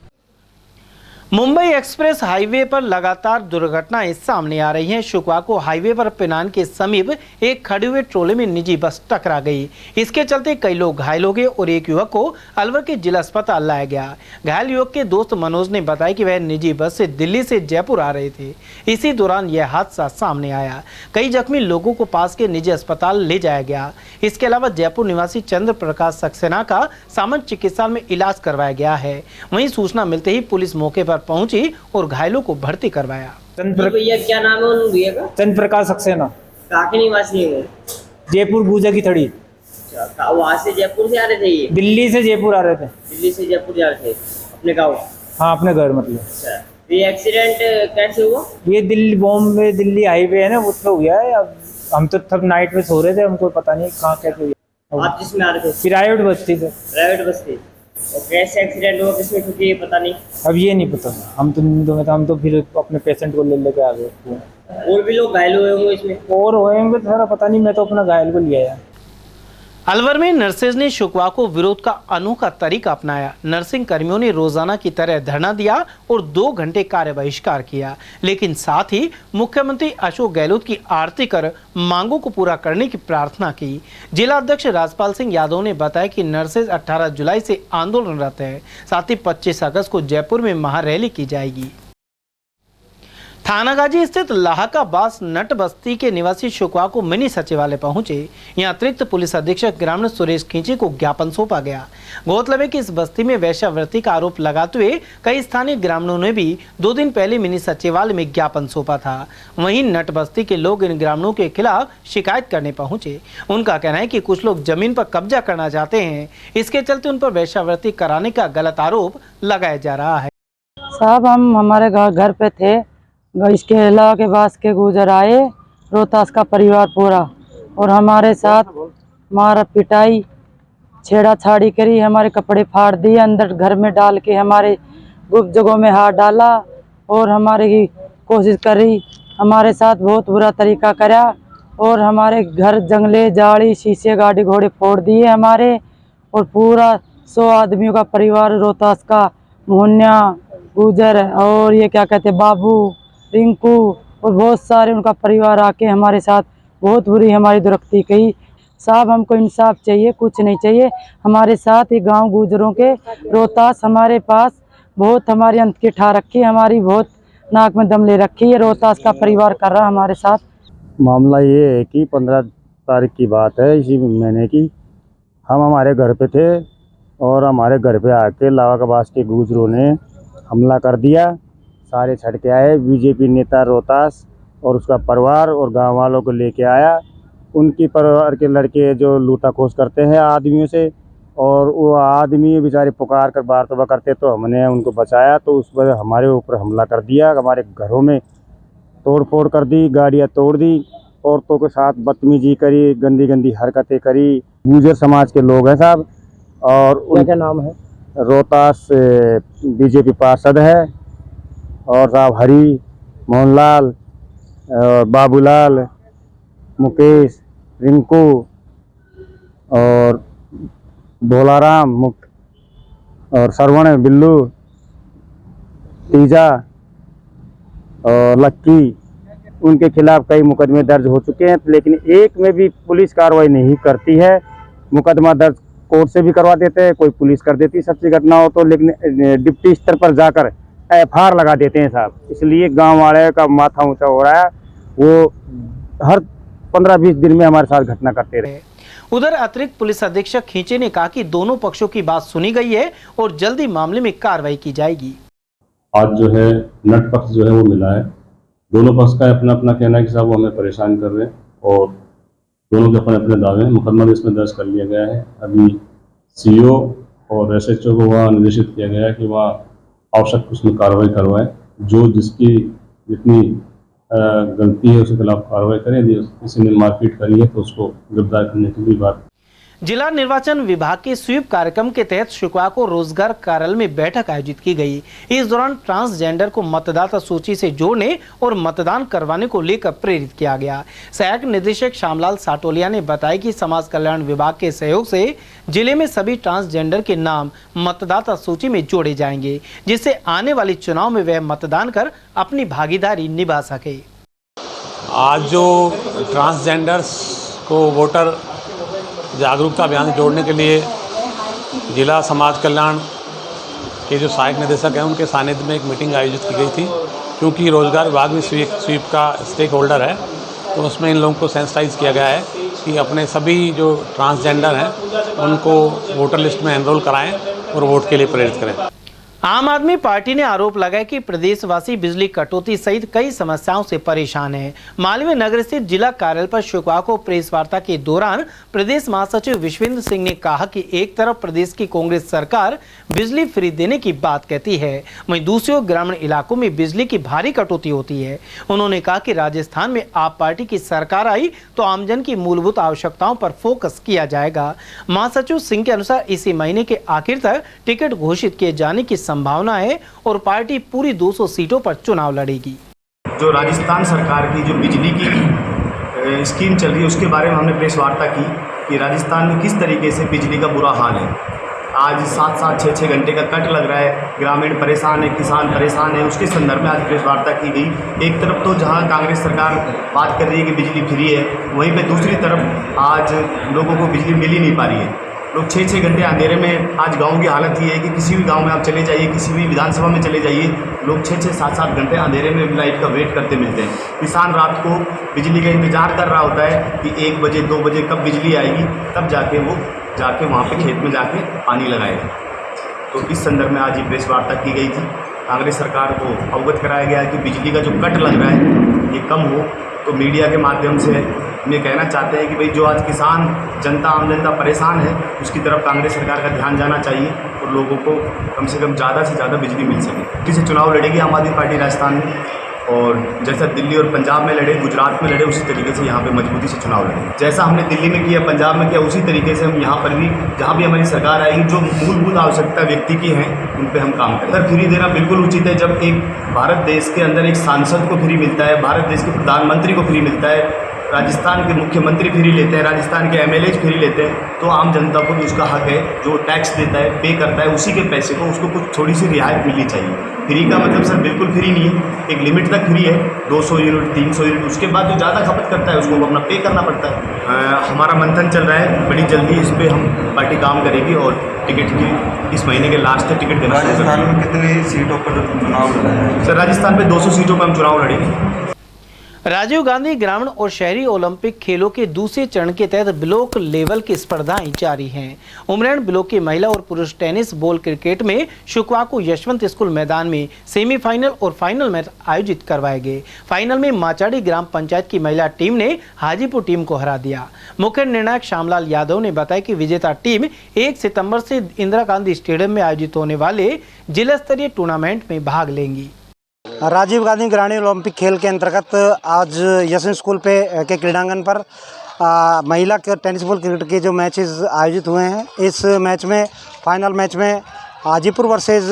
मुंबई एक्सप्रेस हाईवे पर लगातार दुर्घटनाएं सामने आ रही हैं। शुक्रवार को हाईवे पर पिनान के समीप एक खड़े हुए ट्रोले में निजी बस टकरा गई। इसके चलते कई लोग घायल हो गए और एक युवक को अलवर के जिला अस्पताल लाया गया। घायल युवक के दोस्त मनोज ने बताया कि वह निजी बस से दिल्ली से जयपुर आ रहे थे। इसी दौरान यह हादसा सामने आया। कई जख्मी लोगों को पास के निजी अस्पताल ले जाया गया। इसके अलावा जयपुर निवासी चंद्र प्रकाश सक्सेना का सामान्य चिकित्सालय में इलाज करवाया गया है। वहीं सूचना मिलते ही पुलिस मौके पर पहुंची और घायलों को भर्ती करवाया। भैया क्या नाम है उन भैया का? चंद्र प्रकाश सक्सेना। कहाँ के निवासी है? जयपुर बूजा की थड़ी। वहाँ से जयपुर से आ रहे थे ये? दिल्ली से जयपुर आ रहे थे। दिल्ली से जयपुर जा रहे थे अपने गाँव? हाँ, अपने घर मतलब। अच्छा, ये एक्सीडेंट कैसे हुआ? ये दिल्ली बॉम्बे दिल्ली हाईवे है ना, वो तो हो गया है। अब हम तो तब नाइट में सो रहे थे, हमको पता नहीं कहाँ कैसे हुआ। आप जिसमें आ रहे थे? प्राइवेट बस थी सर। प्राइवेट बस थी। और कैसे एक्सीडेंट हुआ, किसमें ठुकी, पता नहीं? अब ये नहीं पता। हम तो फिर अपने पेशेंट को लेके आ गए। और भी लोग घायल हुए होंगे इसमें? और होंगे तो सर पता नहीं, मैं तो अपना घायल को लिया है। अलवर में नर्सेज ने शुक्रवार को विरोध का अनोखा तरीका अपनाया। नर्सिंग कर्मियों ने रोजाना की तरह धरना दिया और 2 घंटे कार्य बहिष्कार किया, लेकिन साथ ही मुख्यमंत्री अशोक गहलोत की आरती कर मांगों को पूरा करने की प्रार्थना की। जिला अध्यक्ष राजपाल सिंह यादव ने बताया कि नर्सेज 18 जुलाई से आंदोलनरत है। साथ ही 25 अगस्त को जयपुर में महारैली की जाएगी। थानागाजी स्थित लाहकाबास नट बस्ती के निवासी शुक्रवार को मिनी सचिवालय पहुंचे। यहां अतिरिक्त पुलिस अधीक्षक ग्रामीण सुरेश खींची को ज्ञापन सौंपा गया। गौरतलब है कि इस बस्ती में वेश्यावृत्ति का आरोप लगाते हुए कई स्थानीय ग्रामीणों ने भी 2 दिन पहले मिनी सचिवालय में ज्ञापन सौंपा था। वहीं नट बस्ती के लोग इन ग्रामीणों के खिलाफ शिकायत करने पहुंचे। उनका कहना है कि कुछ लोग जमीन पर कब्जा करना चाहते हैं, इसके चलते उन पर वेश्यावृत्ति कराने का गलत आरोप लगाया जा रहा है। साहब, हम हमारे घर पे थे, इसके अलावा के पास के गुजर आए रोहतास का परिवार पूरा, और हमारे साथ मारा पिटाई छेड़ाछाड़ी करी, हमारे कपड़े फाड़ दिए, अंदर घर में डाल के हमारे गुप्त जगहों में हाथ डाला और हमारे की कोशिश करी। हमारे साथ बहुत बुरा तरीका करा और हमारे घर जंगले जाड़ी शीशे गाड़ी घोड़े फोड़ दिए हमारे, और पूरा 100 आदमियों का परिवार रोहतास का मोहनिया गुजर और ये क्या कहते बाबू रिंकू और बहुत सारे उनका परिवार आके हमारे साथ बहुत बुरी हमारी दुर्गति की। साहब, हमको इंसाफ चाहिए, कुछ नहीं चाहिए। हमारे साथ ये गांव गुजरों के रोहतास हमारे पास बहुत हमारी अंत की ठा रखी, हमारी बहुत नाक में दम ले रखी है। रोहतास का परिवार कर रहा हमारे साथ। मामला ये है कि 15 तारीख की बात है इसी महीने की। हम हमारे घर पे थे और हमारे घर पे आके लावाकाबास के गुजरों ने हमला कर दिया। सारे छट के आए। बीजेपी नेता रोहतास और उसका परिवार और गांव वालों को लेके आया। उनकी परिवार के लड़के जो लूटाखोस करते हैं आदमियों से, और वो आदमी बेचारे पुकार कर बार तबा करते, तो हमने उनको बचाया। तो उस पर हमारे ऊपर हमला कर दिया, हमारे घरों में तोड़ फोड़ कर दी, गाड़ियाँ तोड़ दी, औरतों के साथ बदतमीजी करी, गंदी गंदी हरकतें करी। गुजर समाज के लोग हैं साहब। और क्या नाम है? रोहतास बीजेपी पार्षद है, और साहब हरी, मोहनलाल, और बाबूलाल, मुकेश, रिंकू और भोलाराम और श्रवण, बिल्लू, तीजा और लक्की, उनके खिलाफ कई मुकदमे दर्ज हो चुके हैं, लेकिन एक में भी पुलिस कार्रवाई नहीं करती है। मुकदमा दर्ज कोर्ट से भी करवा देते हैं, कोई पुलिस कर देती है सच्ची घटना हो तो, लेकिन डिप्टी स्तर पर जाकर FIR लगा देते हैं साहब। इसलिए गांव वाले का माथा ऊंचा हो रहा है। वो हर 15-20 दिन में हमारे साथ घटना करते रहे। उधर अतिरिक्त पुलिस अधीक्षक खींचे ने कहा कि दोनों पक्षों की बात सुनी गई है और जल्दी मामले में कार्रवाई की जाएगी। आज जो है नट पक्ष जो है वो मिला है। दोनों पक्ष का अपना अपना कहना है कि साहब वो हमें परेशान कर रहे हैं, और दोनों के अपने अपने दावे हैं। मुकदमा भी इसमें दर्ज कर लिया गया है। अभी CO और SHO को वहाँ निर्देशित किया गया है कि वहाँ आवश्यक उसमें कार्रवाई करवाएं, जो जिसकी जितनी गलती है उसके खिलाफ कार्रवाई करें। यदि किसी ने मारपीट करी है तो उसको गिरफ्तार करने की भी बात। जिला निर्वाचन विभाग के स्वीप कार्यक्रम के तहत शुक्रवार को रोजगार कार्यालय में बैठक आयोजित की गई। इस दौरान ट्रांसजेंडर को मतदाता सूची से जोड़ने और मतदान करवाने को लेकर प्रेरित किया गया। सहायक निदेशक श्यामलाल साटोलिया ने बताया कि समाज कल्याण विभाग के सहयोग से जिले में सभी ट्रांसजेंडर के नाम मतदाता सूची में जोड़े जाएंगे, जिससे आने वाले चुनाव में वह मतदान कर अपनी भागीदारी निभा सके। आज जो ट्रांसजेंडर्स को वोटर जागरूकता अभियान से जोड़ने के लिए जिला समाज कल्याण के जो सहायक निदेशक हैं उनके सानिध्य में एक मीटिंग आयोजित की गई थी। क्योंकि रोजगार विभाग भी स्वीप का स्टेक होल्डर है, तो उसमें इन लोगों को सेंसिटाइज किया गया है कि अपने सभी जो ट्रांसजेंडर हैं उनको वोटर लिस्ट में एनरोल कराएं और वोट के लिए प्रेरित करें। आम आदमी पार्टी ने आरोप लगाया कि प्रदेशवासी बिजली कटौती सहित कई समस्याओं से परेशान हैं। मालवीय नगर स्थित जिला कार्यालय पर शुक्रवार को प्रेस वार्ता के दौरान प्रदेश महासचिव विश्वेंद्र सिंह ने कहा कि एक तरफ प्रदेश की कांग्रेस सरकार बिजली फ्री देने की बात कहती है, वहीं दूसरी ओर ग्रामीण इलाकों में बिजली की भारी कटौती होती है। उन्होंने कहा कि राजस्थान में आप पार्टी की सरकार आई तो आमजन की मूलभूत आवश्यकताओं पर फोकस किया जाएगा। महासचिव सिंह के अनुसार इसी महीने के आखिर तक टिकट घोषित किए जाने की संभावना है और पार्टी पूरी 200 सीटों पर चुनाव लड़ेगी। जो राजस्थान सरकार की जो बिजली की स्कीम चल रही है उसके बारे में हमने प्रेस वार्ता की। कि राजस्थान में किस तरीके से बिजली का बुरा हाल है। आज 7-7, 6-6 घंटे का कट लग रहा है, ग्रामीण परेशान है, किसान परेशान है। उसके संदर्भ में आज प्रेस वार्ता की गई। एक तरफ तो जहां कांग्रेस सरकार बात कर रही है कि बिजली फ्री है, वहीं पे दूसरी तरफ आज लोगों को बिजली मिल ही नहीं पा रही है। लोग 6-6 घंटे अंधेरे में, आज गाँव की हालत ये है कि किसी भी गाँव में आप चले जाइए, किसी भी विधानसभा में चले जाइए, लोग 6-6, 7-7 घंटे अंधेरे में लाइट का वेट करते मिलते हैं। किसान रात को बिजली का इंतजार कर रहा होता है कि 1 बजे 2 बजे कब बिजली आएगी, तब जाके वो वहाँ पे खेत में जाके पानी लगाएगा। तो इस संदर्भ में आज ये प्रेस वार्ता की गई थी। कांग्रेस सरकार को अवगत कराया गया है कि बिजली का जो कट लग रहा है ये कम हो। तो मीडिया के माध्यम से ये कहना चाहते हैं कि भाई जो आज किसान जनता, आम जनता परेशान है, उसकी तरफ कांग्रेस सरकार का ध्यान जाना चाहिए और लोगों को कम से कम ज़्यादा से ज़्यादा बिजली मिल सके। इसी से चुनाव लड़ेगी आम आदमी पार्टी राजस्थान में, और जैसा दिल्ली और पंजाब में लड़े, गुजरात में लड़े, उसी तरीके से यहाँ पे मजबूती से चुनाव लड़ेंगे। जैसा हमने दिल्ली में किया, पंजाब में किया, उसी तरीके से हम यहाँ पर भी, जहाँ भी हमारी सरकार आएगी, जो मूलभूत आवश्यकता व्यक्ति की हैं उन पे हम काम करें। अगर फ्री देना बिल्कुल उचित है। जब एक भारत देश के अंदर एक सांसद को फ्री मिलता है, भारत देश के प्रधानमंत्री को फ्री मिलता है, राजस्थान के मुख्यमंत्री फ्री लेते हैं, राजस्थान के MLAs फ्री लेते हैं, तो आम जनता को भी उसका हक है, जो टैक्स देता है, पे करता है, उसी के पैसे को उसको कुछ थोड़ी सी रियायत मिलनी चाहिए। फ्री का मतलब सर बिल्कुल फ्री नहीं है, एक लिमिट तक फ्री है, 200 यूनिट, 300 यूनिट, उसके बाद जो ज़्यादा खपत करता है उसको अपना पे करना पड़ता है। हमारा मंथन चल रहा है, बड़ी जल्दी इस पर हम पार्टी काम करेगी और टिकट की इस महीने के लास्ट तक टिकट देना। राजस्थान में कितनी सीटों पर चुनाव लड़ा है? सर राजस्थान में 200 सीटों पर हम चुनाव लड़ेंगे। राजीव गांधी ग्रामीण और शहरी ओलंपिक खेलों के दूसरे चरण के तहत ब्लॉक लेवल की स्पर्धाएं जारी हैं। उमरेड ब्लॉक के महिला और पुरुष टेनिस बॉल क्रिकेट में शुक्रवार को यशवंत स्कूल मैदान में सेमीफाइनल और फाइनल मैच आयोजित करवाए गए। फाइनल में माचाड़ी ग्राम पंचायत की महिला टीम ने हाजीपुर टीम को हरा दिया। मुख्य निर्णायक श्यामलाल यादव ने बताया कि विजेता टीम 1 सितंबर से इंदिरा गांधी स्टेडियम में आयोजित होने वाले जिला स्तरीय टूर्नामेंट में भाग लेंगी। राजीव गांधी ग्रामीण ओलंपिक खेल के अंतर्गत आज यशवंत स्कूल के क्रीड़ांगन पर महिला के टेनिस बॉल क्रिकेट के जो मैचेस आयोजित हुए हैं, इस मैच में फाइनल मैच में हाजीपुर वर्सेस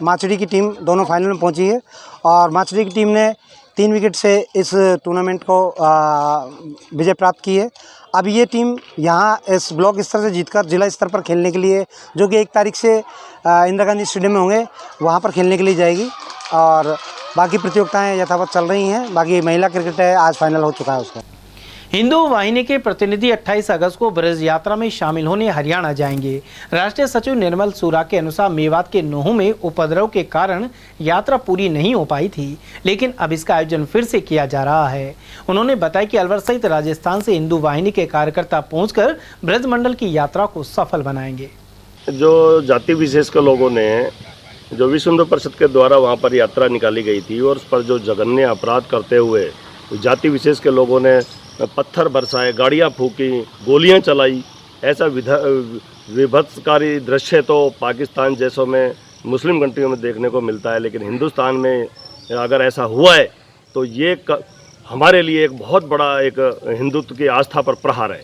माचड़ी की टीम दोनों फाइनल में पहुंची है और माचड़ी की टीम ने 3 विकेट से इस टूर्नामेंट को विजय प्राप्त की है। अब ये टीम यहाँ इस ब्लॉक स्तर से जीतकर जिला स्तर पर खेलने के लिए, जो कि 1 तारीख से इंदिरा गांधी स्टेडियम में होंगे, वहाँ पर खेलने के लिए जाएगी और बाकी प्रतियोगिताएं यथावत चल रही हैं। बाकी महिला क्रिकेट है, आज फाइनल हो चुका है उसका। हिंदू वाहिनी के प्रतिनिधि 28 अगस्त को ब्रज यात्रा में शामिल होने हरियाणा जाएंगे। राष्ट्रीय सचिव निर्मल सूरा के अनुसार मेवात के नूहू में उपद्रव के कारण यात्रा पूरी नहीं हो पाई थी, लेकिन अब इसका आयोजन फिर से किया जा रहा है। उन्होंने बताया कि अलवर सहित राजस्थान से हिंदू वाहिनी के कार्यकर्ता पहुंचकर ब्रज मंडल की यात्रा को सफल बनाएंगे। जो जाति विशेष के लोगों ने, जो विश्व हिंदू परिषद के द्वारा वहाँ पर यात्रा निकाली गई थी और उस पर जो जघन्य अपराध करते हुए जाति विशेष के लोगों ने पत्थर बरसाए, गाड़ियाँ फूकी, गोलियाँ चलाई, ऐसा विभत्सकारी दृश्य तो पाकिस्तान जैसों में मुस्लिम कंट्रियों में देखने को मिलता है, लेकिन हिंदुस्तान में अगर ऐसा हुआ है तो ये हमारे लिए एक बहुत बड़ा एक हिंदुत्व की आस्था पर प्रहार है।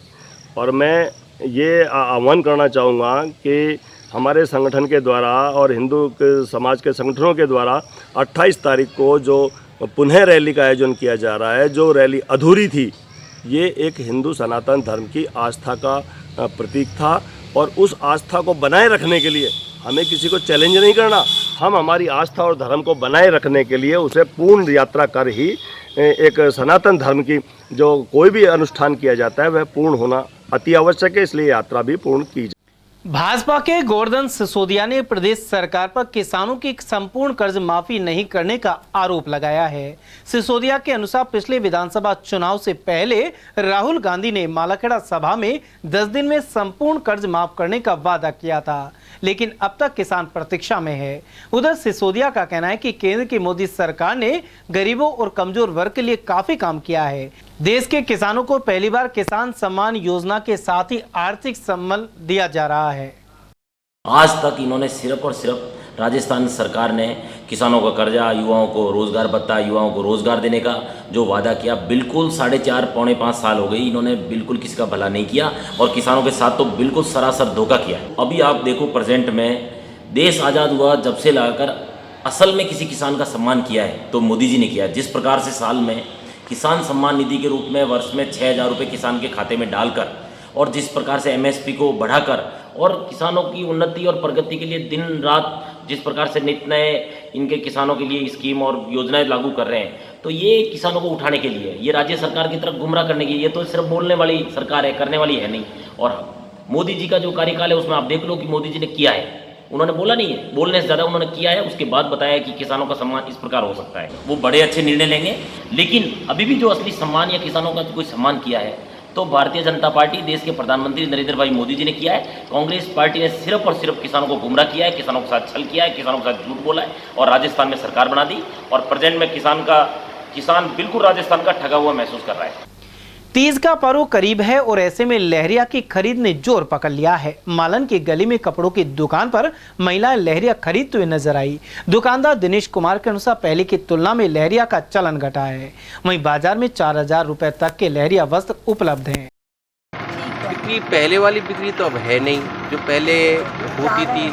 और मैं ये आह्वान करना चाहूँगा कि हमारे संगठन के द्वारा और हिंदू के समाज के संगठनों के द्वारा 28 तारीख को जो पुनः रैली का आयोजन किया जा रहा है, जो रैली अधूरी थी, ये एक हिंदू सनातन धर्म की आस्था का प्रतीक था और उस आस्था को बनाए रखने के लिए हमें किसी को चैलेंज नहीं करना। हम हमारी आस्था और धर्म को बनाए रखने के लिए उसे पूर्ण यात्रा कर ही एक सनातन धर्म की जो कोई भी अनुष्ठान किया जाता है वह पूर्ण होना अति आवश्यक है, इसलिए यात्रा भी पूर्ण की जाए। भाजपा के गोवर्धन सिसोदिया ने प्रदेश सरकार पर किसानों की संपूर्ण कर्ज माफी नहीं करने का आरोप लगाया है। सिसोदिया के अनुसार पिछले विधानसभा चुनाव से पहले राहुल गांधी ने मालाखेड़ा सभा में 10 दिन में संपूर्ण कर्ज माफ करने का वादा किया था, लेकिन अब तक किसान प्रतीक्षा में है। उधर सिसोदिया का कहना है कि केंद्र की मोदी सरकार ने गरीबों और कमजोर वर्ग के लिए काफी काम किया है। देश के किसानों को पहली बार किसान सम्मान योजना के साथ ही आर्थिक सम्मान दिया जा रहा है। आज तक इन्होंने सिर्फ और सिर्फ राजस्थान सरकार ने किसानों का कर्जा, युवाओं को रोजगार भत्ता, युवाओं को रोजगार देने का जो वादा किया, बिल्कुल 4.5 पौने 5 साल हो गई, इन्होंने बिल्कुल किसी का भला नहीं किया और किसानों के साथ तो बिल्कुल सरासर धोखा किया। अभी आप देखो प्रेजेंट में देश आज़ाद हुआ जब से लगाकर असल में किसी किसान का सम्मान किया है तो मोदी जी ने किया। जिस प्रकार से साल में किसान सम्मान निधि के रूप में वर्ष में 6,000 रुपये किसान के खाते में डालकर और जिस प्रकार से एमएसपी को बढ़ाकर और किसानों की उन्नति और प्रगति के लिए दिन रात जिस प्रकार से नित नए इनके किसानों के लिए स्कीम और योजनाएं लागू कर रहे हैं, तो ये किसानों को उठाने के लिए, ये राज्य सरकार की तरफ गुमराह करने की, ये तो सिर्फ बोलने वाली सरकार है, करने वाली है नहीं। और मोदी जी का जो कार्यकाल है उसमें आप देख लो कि मोदी जी ने किया है, उन्होंने बोला नहीं है, बोलने से ज़्यादा उन्होंने किया है। उसके बाद बताया कि किसानों का सम्मान इस प्रकार हो सकता है। वो बड़े अच्छे निर्णय लेंगे, लेकिन अभी भी जो असली सम्मान या किसानों का कोई सम्मान किया है तो भारतीय जनता पार्टी, देश के प्रधानमंत्री नरेंद्र भाई मोदी जी ने किया है। कांग्रेस पार्टी ने सिर्फ और सिर्फ किसानों को गुमराह किया है, किसानों के साथ छल किया है, किसानों के साथ झूठ बोला है और राजस्थान में सरकार बना दी। और प्रेजेंट में किसान बिल्कुल राजस्थान का ठगा हुआ महसूस कर रहा है। तीज का पर्व करीब है और ऐसे में लहरिया की खरीद ने जोर पकड़ लिया है। मालन की गली में कपड़ों की दुकान पर महिलाएं लहरिया खरीदते हुए नजर आई। दुकानदार दिनेश कुमार के अनुसार पहले की तुलना में लहरिया का चलन घटा है। वहीं बाजार में 4000 रुपए तक के लहरिया वस्त्र उपलब्ध हैं। बिक्री पहले वाली बिक्री तो अब है नहीं जो पहले होती थी।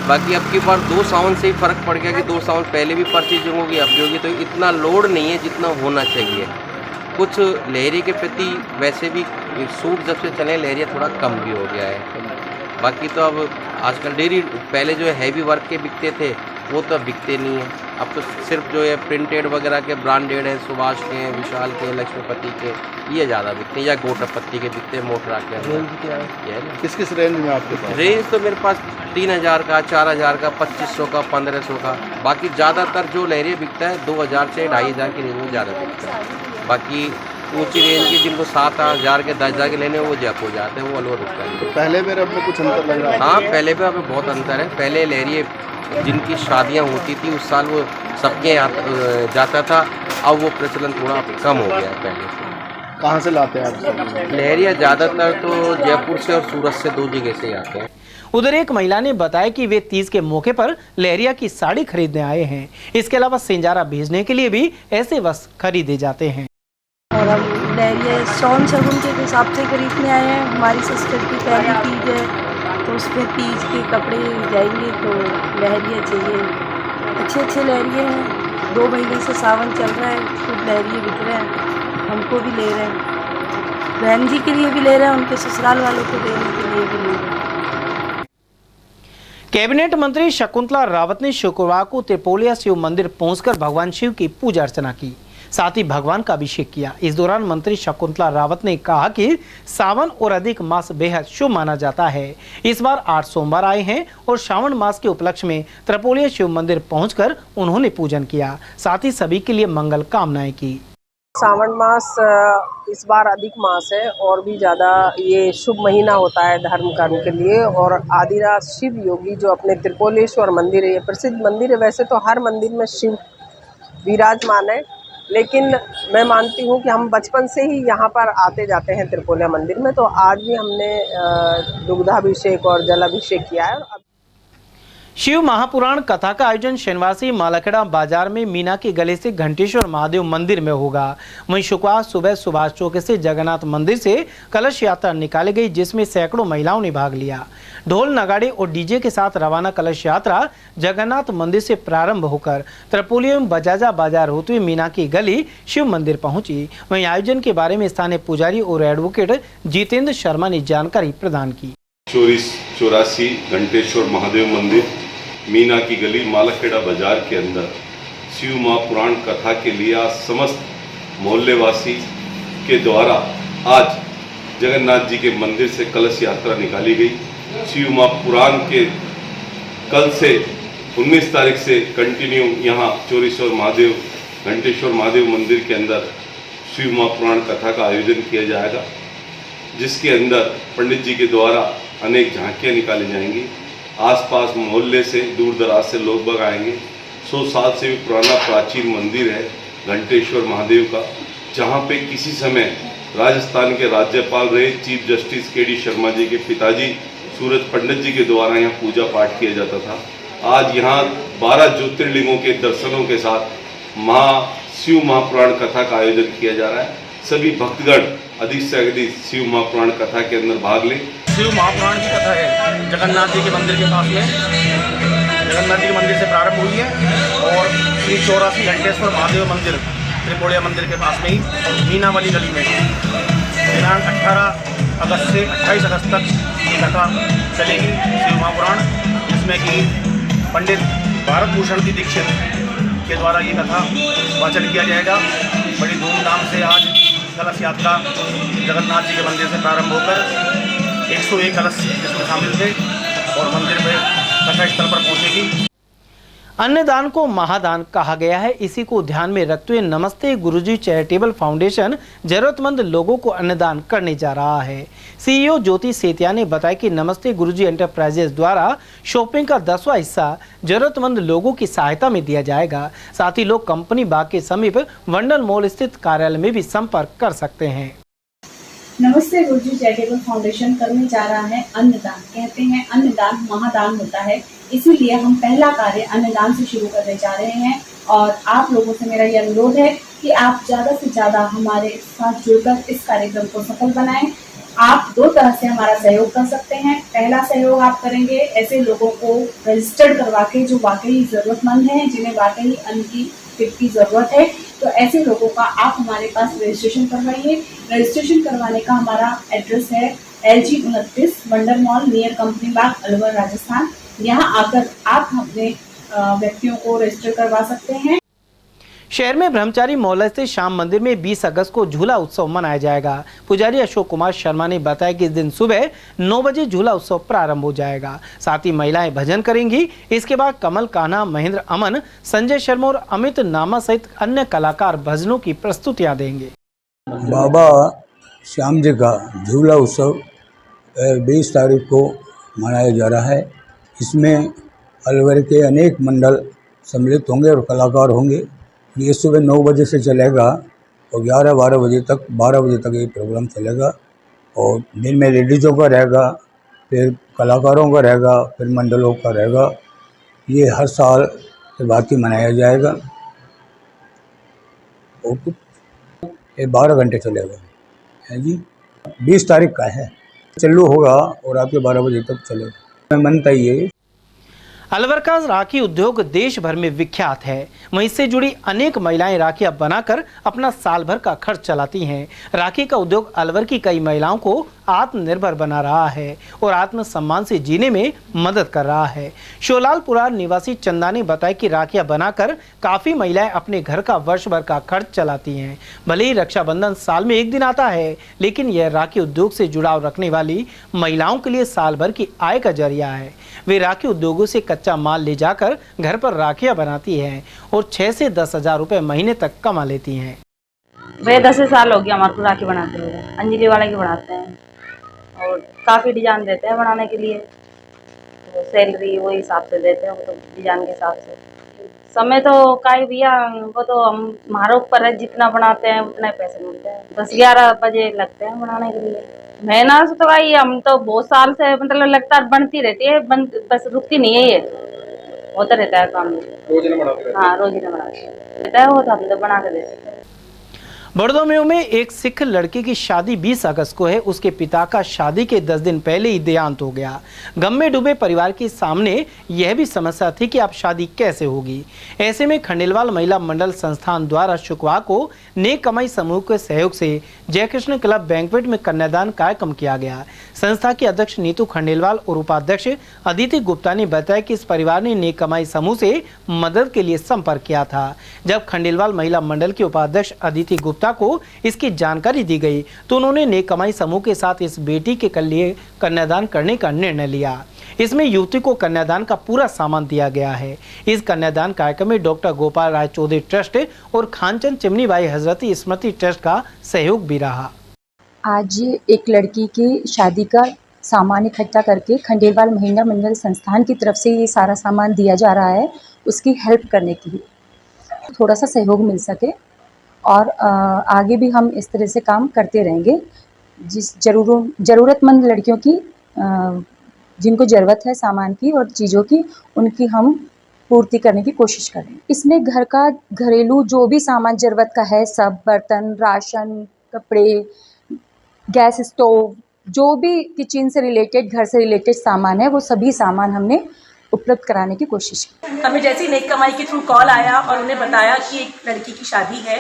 बाकी अब की बार 2 सावन से ही फर्क पड़ गया कि 2 सावन पहले भी परचेजिंग होगी, अब भी होगी, तो इतना लोड नहीं है जितना होना चाहिए। कुछ लहरिया के प्रति वैसे भी सूट जब से चले लहरिया थोड़ा कम भी हो गया है। बाकी तो अब आजकल डेली पहले जो हैवी वर्क के बिकते थे वो तो अब बिकते नहीं है। अब तो सिर्फ जो है प्रिंटेड वगैरह के ब्रांडेड हैं, सुभाष के हैं, विशाल के, लक्ष्मीपति के, ये ज़्यादा बिकते हैं या गोटापत्ती के बिकते हैं। मोटरा के रेंज क्या है? किस किस रेंज में आपके पास? रेंज तो मेरे पास 3000 का, 4000 का, 2500 का, 1500 का। बाकी ज़्यादातर जो लहरिया बिकता है 2000 से 2500 की रेंज में ज़्यादा बिकता है। बाकी ऊंची रेंज की जिनको 7000 के 10,000 के लेने वो जयपुर जाते हैं, वो अलवर रुकता है। तो पहले मेरे अब में कुछ अंतर लग रहा है? हाँ, पहले पे अब बहुत अंतर है। पहले लहरिया जिनकी शादियां होती थी उस साल वो सबके जाता था, अब वो प्रचलन थोड़ा कम हो गया है पहले से। कहाँ से लाते हैं आप लहरिया? ज़्यादातर तो जयपुर से और सूरत से 2 जगह से आते हैं। उधर एक महिला ने बताया कि वे तीज के मौके पर लहरिया की साड़ी खरीदने आए हैं। इसके अलावा सिंजारा भेजने के लिए भी ऐसे वस्त्र खरीदे जाते हैं। और हम लहरिया सौन शगुन के हिसाब से खरीदने आए हैं। हमारी सिस्टर की पहली तीज है तो उसमें तीज के कपड़े जाएंगे तो लहरिया चाहिए। अच्छे लहरिए हैं। 2 महीने से सावन चल रहा है, खूब लहरिए बिक रहे हैं, हमको भी ले रहे हैं, बहन जी के लिए भी ले रहे हैं, उनके ससुराल वालों को देने के लिए भी ले रहे हैं। कैबिनेट मंत्री शकुंतला रावत ने शुक्रवार को त्रिपोलिया शिव मंदिर पहुंचकर भगवान शिव की पूजा अर्चना की, साथ ही भगवान का अभिषेक किया। इस दौरान मंत्री शकुंतला रावत ने कहा कि सावन और अधिक मास बेहद शुभ माना जाता है। इस बार 8 सोमवार आए हैं और श्रावण मास के उपलक्ष्य में त्रिपोलिया शिव मंदिर पहुंचकर उन्होंने पूजन किया, साथ ही सभी के लिए मंगल कामनाएं की। सावन मास इस बार अधिक मास है और भी ज़्यादा ये शुभ महीना होता है धर्म कर्म के लिए। और आदिराज शिव योगी जो अपने त्रिपोलेश्वर मंदिर है, ये प्रसिद्ध मंदिर है। वैसे तो हर मंदिर में शिव विराजमान है, लेकिन मैं मानती हूँ कि हम बचपन से ही यहाँ पर आते जाते हैं त्रिपोलिया मंदिर में, तो आज भी हमने दुग्धाभिषेक और जलाभिषेक किया है। शिव महापुराण कथा का आयोजन शनिवार से मालाखेड़ा बाजार में मीना के गले से घंटेश्वर महादेव मंदिर में होगा। वहीं शुक्रवार सुबह सुभाष चौक से जगन्नाथ मंदिर से कलश यात्रा निकाली गई, जिसमें सैकड़ों महिलाओं ने भाग लिया। ढोल नगाड़े और डीजे के साथ रवाना कलश यात्रा जगन्नाथ मंदिर से प्रारंभ होकर त्रिपोलिया में बजाजा बाजार होते हुए मीना की गली शिव मंदिर पहुंची। वहीं आयोजन के बारे में स्थानीय पुजारी और एडवोकेट जितेंद्र शर्मा ने जानकारी प्रदान की। 84 घंटेश्वर महादेव मंदिर मीना की गली मालाखेड़ा बाजार के अंदर शिव महापुराण कथा के लिए आज समस्त मोहल्लेवासी के द्वारा आज जगन्नाथ जी के मंदिर से कलश यात्रा निकाली गई। शिव महापुराण के कल से 19 तारीख से कंटिन्यू यहाँ चोरेश्वर महादेव घंटेश्वर महादेव मंदिर के अंदर शिव महापुराण कथा का आयोजन किया जाएगा, जिसके अंदर पंडित जी के द्वारा अनेक झांकियाँ निकाली जाएंगी। आसपास मोहल्ले से दूर दराज से लोग बाग आएंगे। 100 साल से भी पुराना प्राचीन मंदिर है घंटेश्वर महादेव का, जहाँ पे किसी समय राजस्थान के राज्यपाल रहे chief justice KD. Sharma ji के पिताजी सूरज पंडित जी के द्वारा यहाँ पूजा पाठ किया जाता था। आज यहाँ 12 ज्योतिर्लिंगों के दर्शनों के साथ शिव महापुराण कथा का आयोजन किया जा रहा है। सभी भक्तगण अधिक से अधिक शिव महापुराण कथा के अंदर भाग लें। शिव महापुराण की कथा है जगन्नाथ जी के मंदिर के पास में, जगन्नाथ जी के मंदिर से प्रारंभ हुई है और श्री 84 घंटेश्वर महादेव मंदिर त्रिपोलिया मंदिर के पास में ही मीना वाली गली में दिनांक 18 अगस्त से 28 अगस्त तक ये कथा चलेगी शिव महापुराण, जिसमें कि पंडित भारत भूषण जी दीक्षित के द्वारा ये कथा वाचन किया जाएगा। बड़ी धूमधाम से आज कलश यात्रा जगन्नाथ जी के मंदिर से प्रारंभ होकर 101 कलश इसमें शामिल थे और मंदिर में कथा स्थल पर पहुँचेगी। अन्नदान को महादान कहा गया है। इसी को ध्यान में रखते हुए नमस्ते गुरुजी चैरिटेबल फाउंडेशन जरूरतमंद लोगों को अन्नदान करने जा रहा है। सीईओ ज्योति सेतिया ने बताया कि नमस्ते गुरुजी एंटरप्राइजेज द्वारा शॉपिंग का 10वां हिस्सा जरूरतमंद लोगों की सहायता में दिया जाएगा। साथ ही लोग कंपनी बाग के समीप वंडल मॉल स्थित कार्यालय में भी संपर्क कर सकते हैं। नमस्ते गुरुजी चैरिटेबल फाउंडेशन करने जा रहा है अन्नदान। कहते हैं अन्नदान महादान होता है, इसीलिए हम पहला कार्य अन्नदान से शुरू करने जा रहे हैं। और आप लोगों से मेरा ये अनुरोध है कि आप ज़्यादा से ज़्यादा हमारे साथ जुड़कर इस कार्यक्रम को सफल बनाएं। आप 2 तरह से हमारा सहयोग कर सकते हैं। पहला सहयोग आप करेंगे ऐसे लोगों को रजिस्टर्ड करवा के जो वाकई ज़रूरतमंद हैं, जिन्हें वाकई अन्न की किट की ज़रूरत है, तो ऐसे लोगों का आप हमारे पास रजिस्ट्रेशन करवाइए। रजिस्ट्रेशन करवाने का हमारा एड्रेस है LG 29 wonder mall near company Bagh Alwar Rajasthan. यहाँ आकर आप अपने व्यक्तियों को रजिस्टर करवा सकते हैं। शहर में ब्रह्मचारी मोहल्ला स्थित श्याम मंदिर में 20 अगस्त को झूला उत्सव मनाया जाएगा। पुजारी अशोक कुमार शर्मा ने बताया कि इस दिन सुबह 9 बजे झूला उत्सव प्रारंभ हो जाएगा। साथ ही महिलाएं भजन करेंगी। इसके बाद कमल कान्हा, महेंद्र अमन, संजय शर्मा और अमित नामा सहित अन्य कलाकार भजनों की प्रस्तुतियां देंगे। बाबा श्याम जी का झूला उत्सव 20 तारीख को मनाया जा रहा है। इसमें अलवर के अनेक मंडल सम्मिलित होंगे और कलाकार होंगे। ये सुबह 9 बजे से चलेगा और 11-12 बजे तक 12 बजे तक ये प्रोग्राम चलेगा। और दिन में लेडीज़ों का रहेगा, फिर कलाकारों का रहेगा, फिर मंडलों का रहेगा। ये हर साल के भांति मनाया जाएगा। और ये 12 घंटे चलेगा है जी। 20 तारीख का है, चालू होगा और आपके 12 बजे तक चलेगा। मनता ये अलवर का राखी उद्योग देश भर में विख्यात है। वहीं इससे जुड़ी अनेक महिलाएं राखियां बनाकर अपना साल भर का खर्च चलाती हैं। राखी का उद्योग अलवर की कई महिलाओं को आत्मनिर्भर बना रहा है और आत्मसम्मान से जीने में मदद कर रहा है। शोलालपुरा निवासी चंदा ने बताया कि राखियां बनाकर काफी महिलाएं अपने घर का वर्ष भर का खर्च चलाती हैं। भले ही रक्षाबंधन साल में एक दिन आता है, लेकिन यह राखी उद्योग से जुड़ाव रखने वाली महिलाओं के लिए साल भर की आय का जरिया है। वे राखी उद्योगों से कच्चा माल ले जाकर घर पर राखियां बनाती हैं और 6 से 10 हजार रुपए महीने तक कमा लेती हैं। वे 10 साल हो गया हमारे को राखी बनाते हुए। अंजलि वाले की बनाते हैं और काफ़ी डिजाइन देते हैं बनाने के लिए। तो सैलरी वही हिसाब से देते हैं, वो तो डिजाइन के हिसाब से। समय तो काई भैया, वो तो हम हमारे ऊपर है, जितना बनाते हैं उतने पैसे मिलते हैं। 10-11 बजे लगते हैं बनाने के लिए। मेहनत तो भाई हम तो बहुत साल से मतलब लगातार बनती रहती है, बस रुकती नहीं है। ये होता रहता है काम। रोज ना बनाते हैं? हाँ, रोज ना बनाते हैं। वो तो हम तो बना के देते हैं। बड़दोमेव में एक सिख लड़के की शादी 20 अगस्त को है। उसके पिता का शादी के 10 दिन पहले ही देहांत हो गया। गम में डूबे परिवार के सामने यह भी समस्या थी कि अब शादी कैसे होगी। ऐसे में खंडेलवाल महिला मंडल संस्थान द्वारा शुक्रवार को नेक कमाई समूह के सहयोग से जयकृष्ण क्लब बैंक्वेट में कन्यादान कार्यक्रम किया गया। संस्था के अध्यक्ष नीतू खंडेलवाल और उपाध्यक्ष अदिति गुप्ता ने बताया कि इस परिवार ने नेक कमाई समूह से मदद के लिए संपर्क किया था। जब खंडेलवाल महिला मंडल के उपाध्यक्ष अदिति गुप्ता को इसकी जानकारी दी गई तो उन्होंने नेक कमाई समूह के साथ इस बेटी के लिए कन्यादान करने का निर्णय लिया। इसमें युवती को कन्यादान का पूरा सामान दिया गया है। इस कन्यादान कार्यक्रम में डॉक्टर गोपाल राय चौधरी ट्रस्ट और Khanchand chimney by Hazrati Smriti trust का सहयोग भी रहा। आज एक लड़की की शादी का सामान इकट्ठा करके खंडेलवाल महिला मंडल संस्थान की तरफ से ये सारा सामान दिया जा रहा है, उसकी हेल्प करने के लिए थोड़ा सा सहयोग मिल सके। और आगे भी हम इस तरह से काम करते रहेंगे। जिस ज़रूरतमंद लड़कियों की जिनको ज़रूरत है सामान की और चीज़ों की, उनकी हम पूर्ति करने की कोशिश करें। इसमें घर का घरेलू जो भी सामान ज़रूरत का है, सब बर्तन, राशन, कपड़े, गैस स्टोव, जो भी किचन से रिलेटेड, घर से रिलेटेड सामान है, वो सभी सामान हमने उपलब्ध कराने की कोशिश की। हमें जैसे ही नेक कमाई के थ्रू कॉल आया और उन्हें बताया कि एक लड़की की शादी है,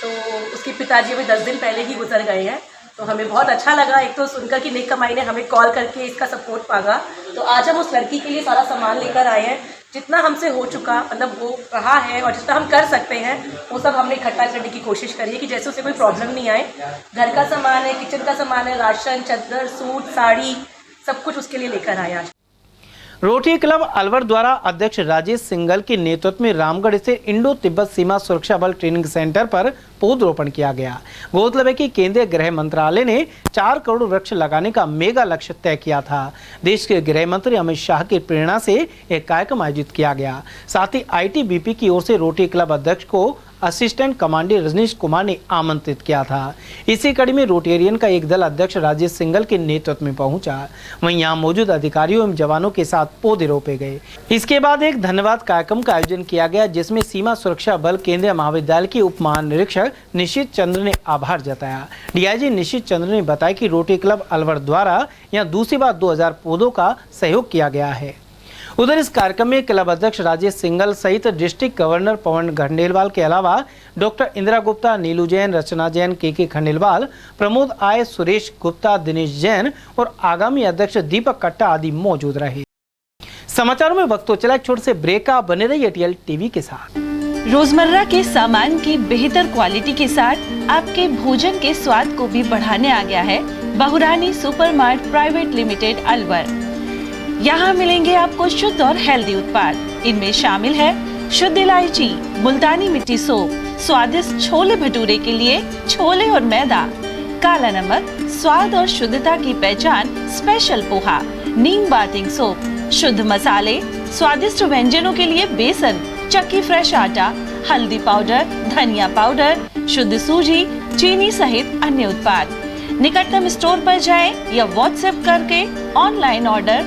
तो उसके पिताजी अभी 10 दिन पहले ही गुजर गए हैं, तो हमें बहुत अच्छा लगा एक तो सुनकर कि नेक कमाई ने हमें कॉल करके इसका सपोर्ट मांगा। तो आज हम उस लड़की के लिए सारा सामान लेकर आए हैं। जितना हमसे हो चुका मतलब वो रहा है और जितना हम कर सकते हैं वो सब हमने इकट्ठा करने की कोशिश करी है कि जैसे उसे कोई प्रॉब्लम नहीं आए। घर का सामान है, किचन का सामान है, राशन, चादर, सूट, साड़ी, सब कुछ उसके लिए लेकर आए आज। रोटरी क्लब अलवर द्वारा अध्यक्ष राजेश सिंघल के नेतृत्व में रामगढ़ स्थित इंडो तिब्बत सीमा सुरक्षा बल ट्रेनिंग सेंटर पर पौधरोपण किया गया। गौरतलब है कि केंद्रीय गृह मंत्रालय ने 4 करोड़ वृक्ष लगाने का मेगा लक्ष्य तय किया था। देश के गृह मंत्री अमित शाह की प्रेरणा से एक कार्यक्रम आयोजित किया गया। साथ ही ITBP की ओर से रोटरी क्लब अध्यक्ष को असिस्टेंट कमांडर रजनीश कुमार ने आमंत्रित किया था। इसी कड़ी में रोटेरियन का एक दल अध्यक्ष राजेश सिंघल के नेतृत्व में पहुंचा। वहीं यहां मौजूद अधिकारियों एवं जवानों के साथ पौधे रोपे गए। इसके बाद एक धन्यवाद कार्यक्रम का आयोजन किया गया, जिसमें सीमा सुरक्षा बल केंद्रीय महाविद्यालय के उप महानिरीक्षक निशित चंद्र ने आभार जताया। DIG निशित चंद्र ने बताया कि रोटरी क्लब अलवर द्वारा यहां दूसरी बार 2000 पौधों का सहयोग किया गया है। उधर इस कार्यक्रम में क्लब अध्यक्ष राजेश सिंघल सहित डिस्ट्रिक्ट गवर्नर पवन खंडेलवाल के अलावा डॉक्टर इंदिरा गुप्ता, नीलू जैन, रचना जैन, KK खंडेलवाल, प्रमोद आय, सुरेश गुप्ता, दिनेश जैन और आगामी अध्यक्ष दीपक कट्टा आदि मौजूद रहे। समाचारों में वक्त तो चला एक छोटे से ब्रेक का, बने रहिए ATL TV के साथ। रोजमर्रा के सामान की बेहतर क्वालिटी के साथ आपके भोजन के स्वाद को भी बढ़ाने आ गया है बहुरानी सुपरमार्ट प्राइवेट लिमिटेड अलवर। यहाँ मिलेंगे आपको शुद्ध और हेल्दी उत्पाद। इनमें शामिल है शुद्ध इलायची, मुल्तानी मिट्टी सोप, स्वादिष्ट छोले भटूरे के लिए छोले और मैदा, काला नमक, स्वाद और शुद्धता की पहचान स्पेशल पोहा, नीम बाथिंग सोप, शुद्ध मसाले, स्वादिष्ट व्यंजनों के लिए बेसन, चक्की फ्रेश आटा, हल्दी पाउडर, धनिया पाउडर, शुद्ध सूजी, चीनी सहित अन्य उत्पाद। निकटतम स्टोर पर जाएं या व्हाट्सएप करके ऑनलाइन ऑर्डर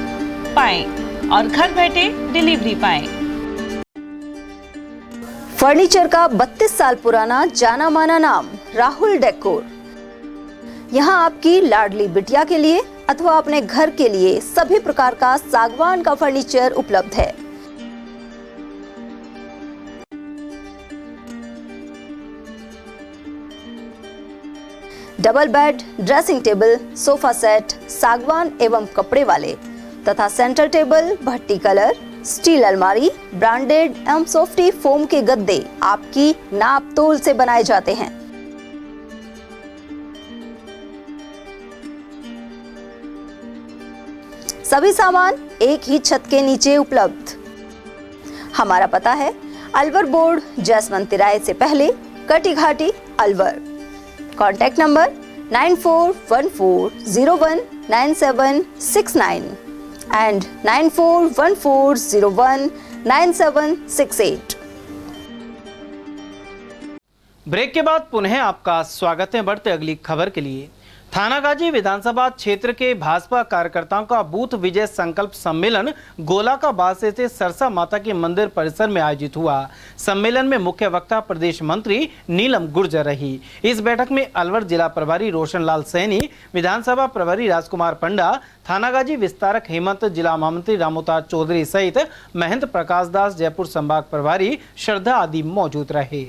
पाएं और घर बैठे डिलीवरी पाएं। फर्नीचर का 32 साल पुराना जाना माना नाम राहुल डेकोर। यहाँ आपकी लाडली बिटिया के लिए अथवा अपने घर के लिए सभी प्रकार का सागवान का फर्नीचर उपलब्ध है। Double bed, dressing table, sofa set सागवान एवं कपड़े वाले तथा सेंटर टेबल, भट्टी कलर, स्टील अलमारी, ब्रांडेड एवं सॉफ्टी फोम के गद्दे आपकी नाप तोल से बनाए जाते हैं। सभी सामान एक ही छत के नीचे उपलब्ध। हमारा पता है अलवर बोर्ड, जसवंत तिराहे से पहले, Kati Ghati, Alwar. Contact number 9414019769 and 9414019768। Break के बाद पुनः आपका स्वागत है। बढ़ते अगली खबर के लिए। थानागाजी विधानसभा क्षेत्र के भाजपा कार्यकर्ताओं का बूथ विजय संकल्प सम्मेलन गोला का बासे से सरसा माता के मंदिर परिसर में आयोजित हुआ। सम्मेलन में मुख्य वक्ता प्रदेश मंत्री नीलम गुर्जर रही। इस बैठक में अलवर जिला प्रभारी रोशनलाल सैनी, विधानसभा प्रभारी राजकुमार पंडा, थानागाजी विस्तारक हेमंत, जिला महामंत्री रामोतार चौधरी सहित महंत प्रकाश दास, जयपुर संभाग प्रभारी श्रद्धा आदि मौजूद रहे।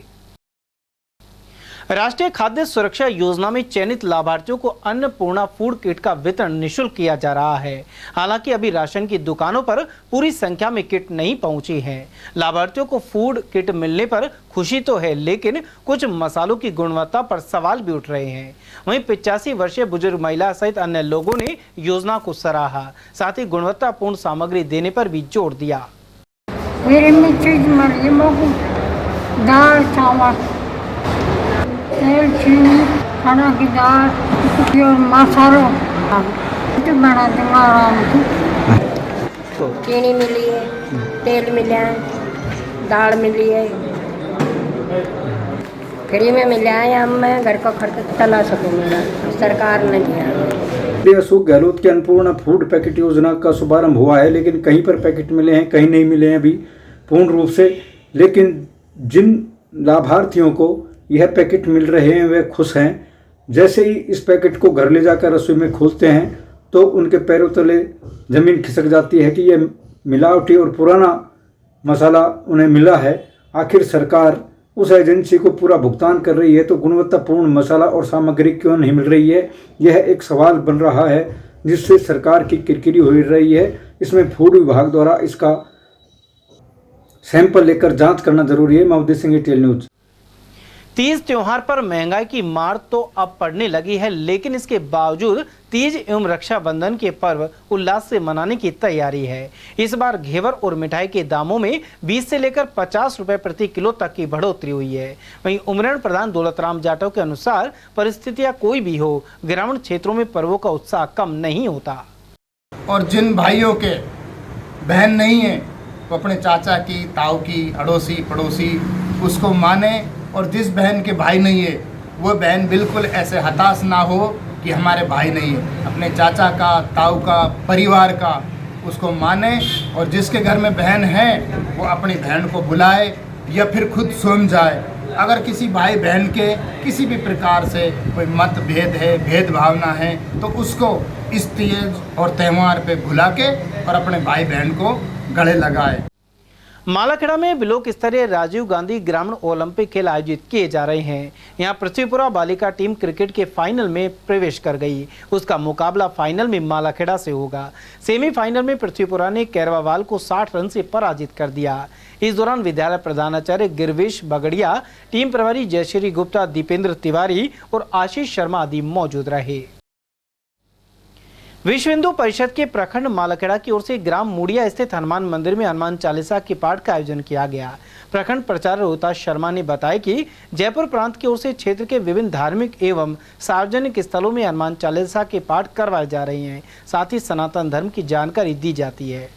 राष्ट्रीय खाद्य सुरक्षा योजना में चयनित लाभार्थियों को अन्नपूर्णा फूड किट का वितरण निःशुल्क किया जा रहा है। हालांकि अभी राशन की दुकानों पर पूरी संख्या में किट नहीं पहुंची है। लाभार्थियों को फूड किट मिलने पर खुशी तो है, लेकिन कुछ मसालों की गुणवत्ता पर सवाल भी उठ रहे हैं। वहीं 85 वर्षीय बुजुर्ग महिला सहित अन्य लोगों ने योजना को सराहा, साथ ही गुणवत्तापूर्ण सामग्री देने पर भी जोर दिया। तेल, चीनी, खाना की दाल और मसालों बना दूंगा आराम से। चीनी मिली है, तेल मिला है, दाल मिली है, फ्री में मिला है। अब मैं घर का खर्च चला सकूँगा, सरकार ने दिया। अशोक गहलोत की अन्नपूर्णा फूड पैकेट योजना का शुभारंभ हुआ है, लेकिन कहीं पर पैकेट मिले हैं, कहीं नहीं मिले हैं अभी पूर्ण रूप से। लेकिन जिन लाभार्थियों को यह पैकेट मिल रहे हैं वे खुश हैं। जैसे ही इस पैकेट को घर ले जाकर रसोई में खोलते हैं तो उनके पैरों तले ज़मीन खिसक जाती है कि यह मिलावटी और पुराना मसाला उन्हें मिला है। आखिर सरकार उस एजेंसी को पूरा भुगतान कर रही है तो गुणवत्तापूर्ण मसाला और सामग्री क्यों नहीं मिल रही है, यह एक सवाल बन रहा है जिससे सरकार की किरकिरी हो रही है। इसमें फूड विभाग द्वारा इसका सैंपल लेकर जांच करना जरूरी है। मैं उदय सिंह, टेल न्यूज। तीज त्योहार पर महंगाई की मार तो अब पड़ने लगी है, लेकिन इसके बावजूद तीज एवं रक्षाबंधन के पर्व उल्लास से मनाने की तैयारी है। इस बार घेवर और मिठाई के दामों में 20 से लेकर 50 रुपए प्रति किलो तक की बढ़ोतरी हुई है। वहीं उमरेड प्रधान दौलतराम जाटव के अनुसार परिस्थितियां कोई भी हो, ग्रामीण क्षेत्रों में पर्वों का उत्साह कम नहीं होता। और जिन भाइयों के बहन नहीं है वो अपने चाचा की, ताऊ की, अड़ोसी पड़ोसी उसको माने, और जिस बहन के भाई नहीं है वो बहन बिल्कुल ऐसे हताश ना हो कि हमारे भाई नहीं है, अपने चाचा का, ताऊ का, परिवार का उसको माने, और जिसके घर में बहन है वो अपनी बहन को बुलाए या फिर खुद स्वयं जाए। अगर किसी भाई बहन के किसी भी प्रकार से कोई मतभेद है, भेदभावना है, तो उसको इस तीज और त्यौहार पे भुला के और अपने भाई बहन को गले लगाए। मालाखेड़ा में ब्लॉक स्तरीय राजीव गांधी ग्रामीण ओलंपिक खेल आयोजित किए जा रहे हैं। यहां पृथ्वीपुरा बालिका टीम क्रिकेट के फाइनल में प्रवेश कर गई। उसका मुकाबला फाइनल में मालाखेड़ा से होगा। सेमीफाइनल में पृथ्वीपुरा ने कैरवावाल को 60 रन से पराजित कर दिया। इस दौरान विद्यालय प्रधानाचार्य गिरवेश बगड़िया, टीम प्रभारी जयश्री गुप्ता, दीपेंद्र तिवारी और आशीष शर्मा आदि मौजूद रहे। विश्व हिंदू परिषद के प्रखंड मालाखेड़ा की ओर से ग्राम मुड़िया स्थित हनुमान मंदिर में हनुमान चालीसा के पाठ का आयोजन किया गया। प्रखंड प्रचारक रोहतास शर्मा ने बताया कि जयपुर प्रांत की ओर से क्षेत्र के विभिन्न धार्मिक एवं सार्वजनिक स्थलों में हनुमान चालीसा के पाठ करवाए जा रहे हैं। साथ ही सनातन धर्म की जानकारी दी जाती है।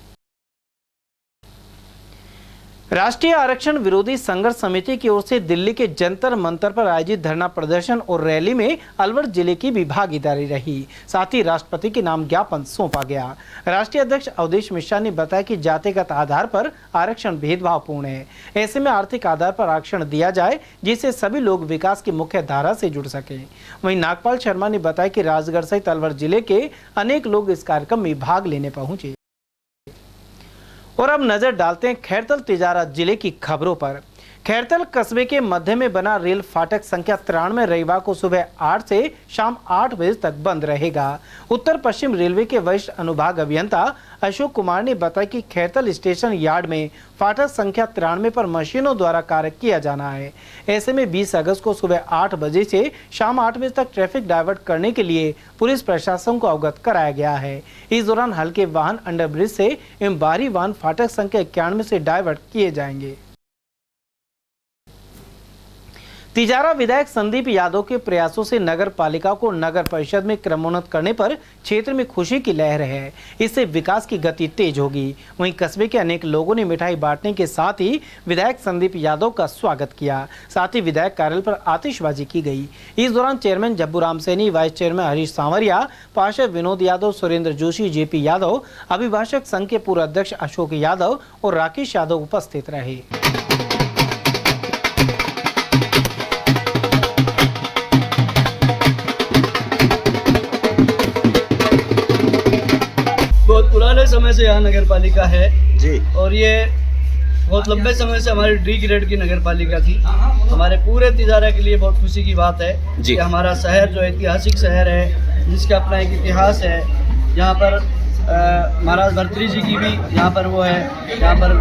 राष्ट्रीय आरक्षण विरोधी संघर्ष समिति की ओर से दिल्ली के जंतर मंतर पर आयोजित धरना प्रदर्शन और रैली में अलवर जिले की भी भागीदारी रही। साथ ही राष्ट्रपति के नाम ज्ञापन सौंपा गया। राष्ट्रीय अध्यक्ष अवधेश मिश्रा ने बताया कि जातिगत आधार पर आरक्षण भेदभावपूर्ण है। ऐसे में आर्थिक आधार पर आरक्षण दिया जाए जिससे सभी लोग विकास की मुख्य धारा से जुड़ सके। वहीं नागपाल शर्मा ने बताया कि राजगढ़ सहित अलवर जिले के अनेक लोग इस कार्यक्रम में भाग लेने पहुंचे। और अब नजर डालते हैं खैरतल तिजारा जिले की खबरों पर। खैरतल कस्बे के मध्य में बना रेल फाटक संख्या 93 रविवार को सुबह 8 से शाम 8 बजे तक बंद रहेगा। उत्तर पश्चिम रेलवे के वरिष्ठ अनुभाग अभियंता अशोक कुमार ने बताया कि खैरतल स्टेशन यार्ड में फाटक संख्या 93 पर मशीनों द्वारा कार्य किया जाना है। ऐसे में 20 अगस्त को सुबह 8 बजे से शाम 8 बजे तक ट्रैफिक डाइवर्ट करने के लिए पुलिस प्रशासन को अवगत कराया गया है। इस दौरान हल्के वाहन अंडरब्रिज से एवं भारी वाहन फाटक संख्या 91 से डाइवर्ट किए जाएंगे। तिजारा विधायक संदीप यादव के प्रयासों से नगर पालिका को नगर परिषद में क्रमोन्नत करने पर क्षेत्र में खुशी की लहर है। इससे विकास की गति तेज होगी। वहीं कस्बे के अनेक लोगों ने मिठाई बांटने के साथ ही विधायक संदीप यादव का स्वागत किया। साथ ही विधायक कार्यालय पर आतिशबाजी की गई। इस दौरान chairman Jabbu Ram Saini, vice chairman Harish Sanwariya, पार्षद विनोद यादव, सुरेंद्र जोशी, जेपी यादव, अभिभाषक संघ के पूर्व अध्यक्ष अशोक यादव और राकेश यादव उपस्थित रहे। पुराने समय से यहाँ नगर पालिका है जी, और ये बहुत लंबे समय से हमारी डी ग्रेड की नगर पालिका थी। हमारे पूरे तिजारा के लिए बहुत खुशी की बात है कि हमारा शहर जो ऐतिहासिक शहर है, जिसका अपना एक इतिहास है। यहाँ पर महाराज भर्तृहरि जी की भी यहाँ पर वो है, यहाँ पर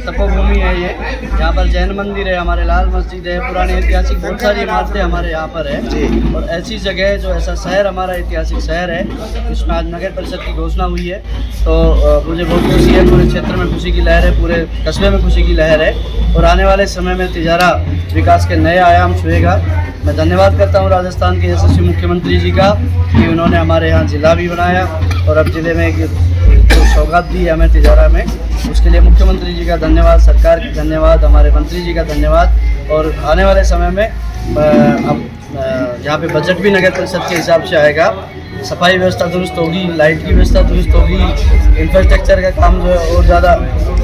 तपोभूमि है। ये यहाँ पर जैन मंदिर है, हमारे लाल मस्जिद है, पुरानी ऐतिहासिक बहुत सारी इमारतें हमारे यहाँ पर है। और ऐसी जगह जो ऐसा शहर हमारा ऐतिहासिक शहर है, इसमें आज नगर परिषद की घोषणा हुई है, तो मुझे बहुत खुशी है। पूरे क्षेत्र में खुशी की लहर है, पूरे कस्बे में खुशी की लहर है, और आने वाले समय में तिजारा विकास के नए आयाम छुएगा। मैं धन्यवाद करता हूँ राजस्थान के यशस्वी मुख्यमंत्री जी का कि उन्होंने हमारे यहाँ जिला भी बनाया और अब जिले में जो सौगात दी है हमें तिजारा में, उसके लिए मुख्यमंत्री जी का धन्यवाद, सरकार की धन्यवाद, हमारे मंत्री जी का धन्यवाद। और आने वाले समय में अब यहाँ पे बजट भी नगर परिषद के हिसाब से आएगा। सफाई व्यवस्था दुरुस्त होगी, लाइट की व्यवस्था दुरुस्त होगी, इंफ्रास्ट्रक्चर का काम जो है और ज़्यादा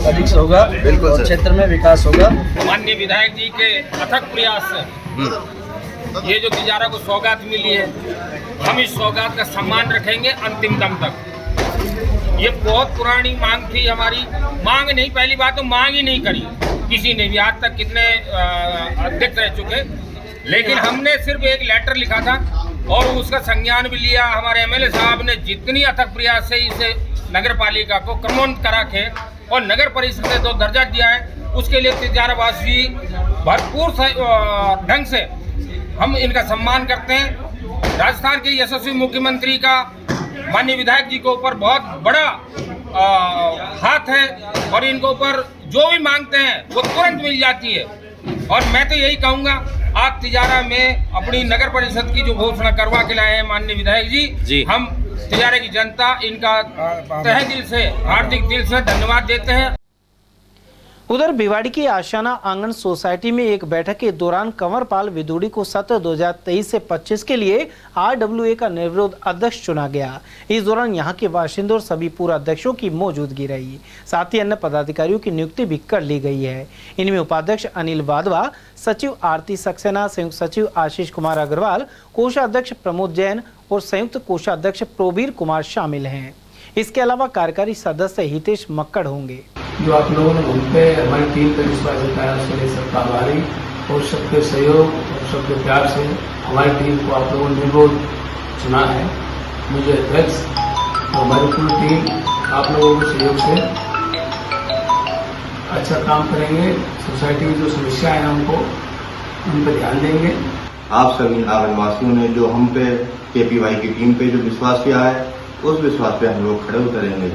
अधिक से होगा, और क्षेत्र में विकास होगा। माननीय विधायक जी के अथक प्रयास से ये जो तिजारा को सौगात मिली है, हम इस सौगात का सम्मान रखेंगे अंतिम दम तक। ये बहुत पुरानी मांग थी हमारी, मांग नहीं, पहली बात तो मांग ही नहीं करी, किसी ने भी, आज तक कितने अध्यक्ष रह चुके, लेकिन हमने सिर्फ एक लेटर लिखा था और उसका संज्ञान भी लिया। हमारे एमएलए साहब ने जितनी अथक प्रयास से इसे नगर पालिका को क्रमोन्नत करा के और नगर परिषद से 2 दर्जा दिया है, उसके लिए तिजारावासी भरपूर ढंग से हम इनका सम्मान करते हैं। राजस्थान के यशस्वी मुख्यमंत्री का माननीय विधायक जी के ऊपर बहुत बड़ा हाथ है और इनके ऊपर जो भी मांगते हैं वो तुरंत मिल जाती है। और मैं तो यही कहूँगा, आप तिजारा में अपनी नगर परिषद की जो घोषणा करवा के लाए हैं माननीय विधायक जी, हम तिजारा की जनता इनका तहे दिल से, हार्दिक दिल से धन्यवाद देते हैं। उधर भिवाड़ी की आशियाना आंगन सोसाइटी में एक बैठक के दौरान कंवरपाल विदुड़ी को सत्र 2023 से 25 के लिए RWA का निर्विरोध अध्यक्ष चुना गया। इस दौरान यहां के बाशिंदों और सभी पूर्व अध्यक्षों की मौजूदगी रही। साथ ही अन्य पदाधिकारियों की नियुक्ति भी कर ली गई है। इनमें उपाध्यक्ष अनिल वाधवा, सचिव आरती सक्सेना, संयुक्त सचिव आशीष कुमार अग्रवाल, कोषाध्यक्ष प्रमोद जैन और संयुक्त कोषाध्यक्ष प्रोबीर कुमार शामिल हैं। इसके अलावा कार्यकारी सदस्य हितेश मक्कड़ होंगे। जो आप लोगों ने उन पे हमारी टीम पे विश्वास जताया, उसके लिए सबका आभारी और सबके सहयोग और सबके प्यार से हमारी टीम को आप लोगों ने निर्विरोध चुना है। मुझे अध्यक्ष और हमारी पूरी टीम आप लोगों के सहयोग से अच्छा काम करेंगे। सोसाइटी की जो समस्याएं हैं उनको उन पर ध्यान देंगे। आप सभी आंगनवासियों ने जो हम पे KPY की टीम पे जो विश्वास किया है, उस विश्वास पे हम लोग खड़े उतरेंगे।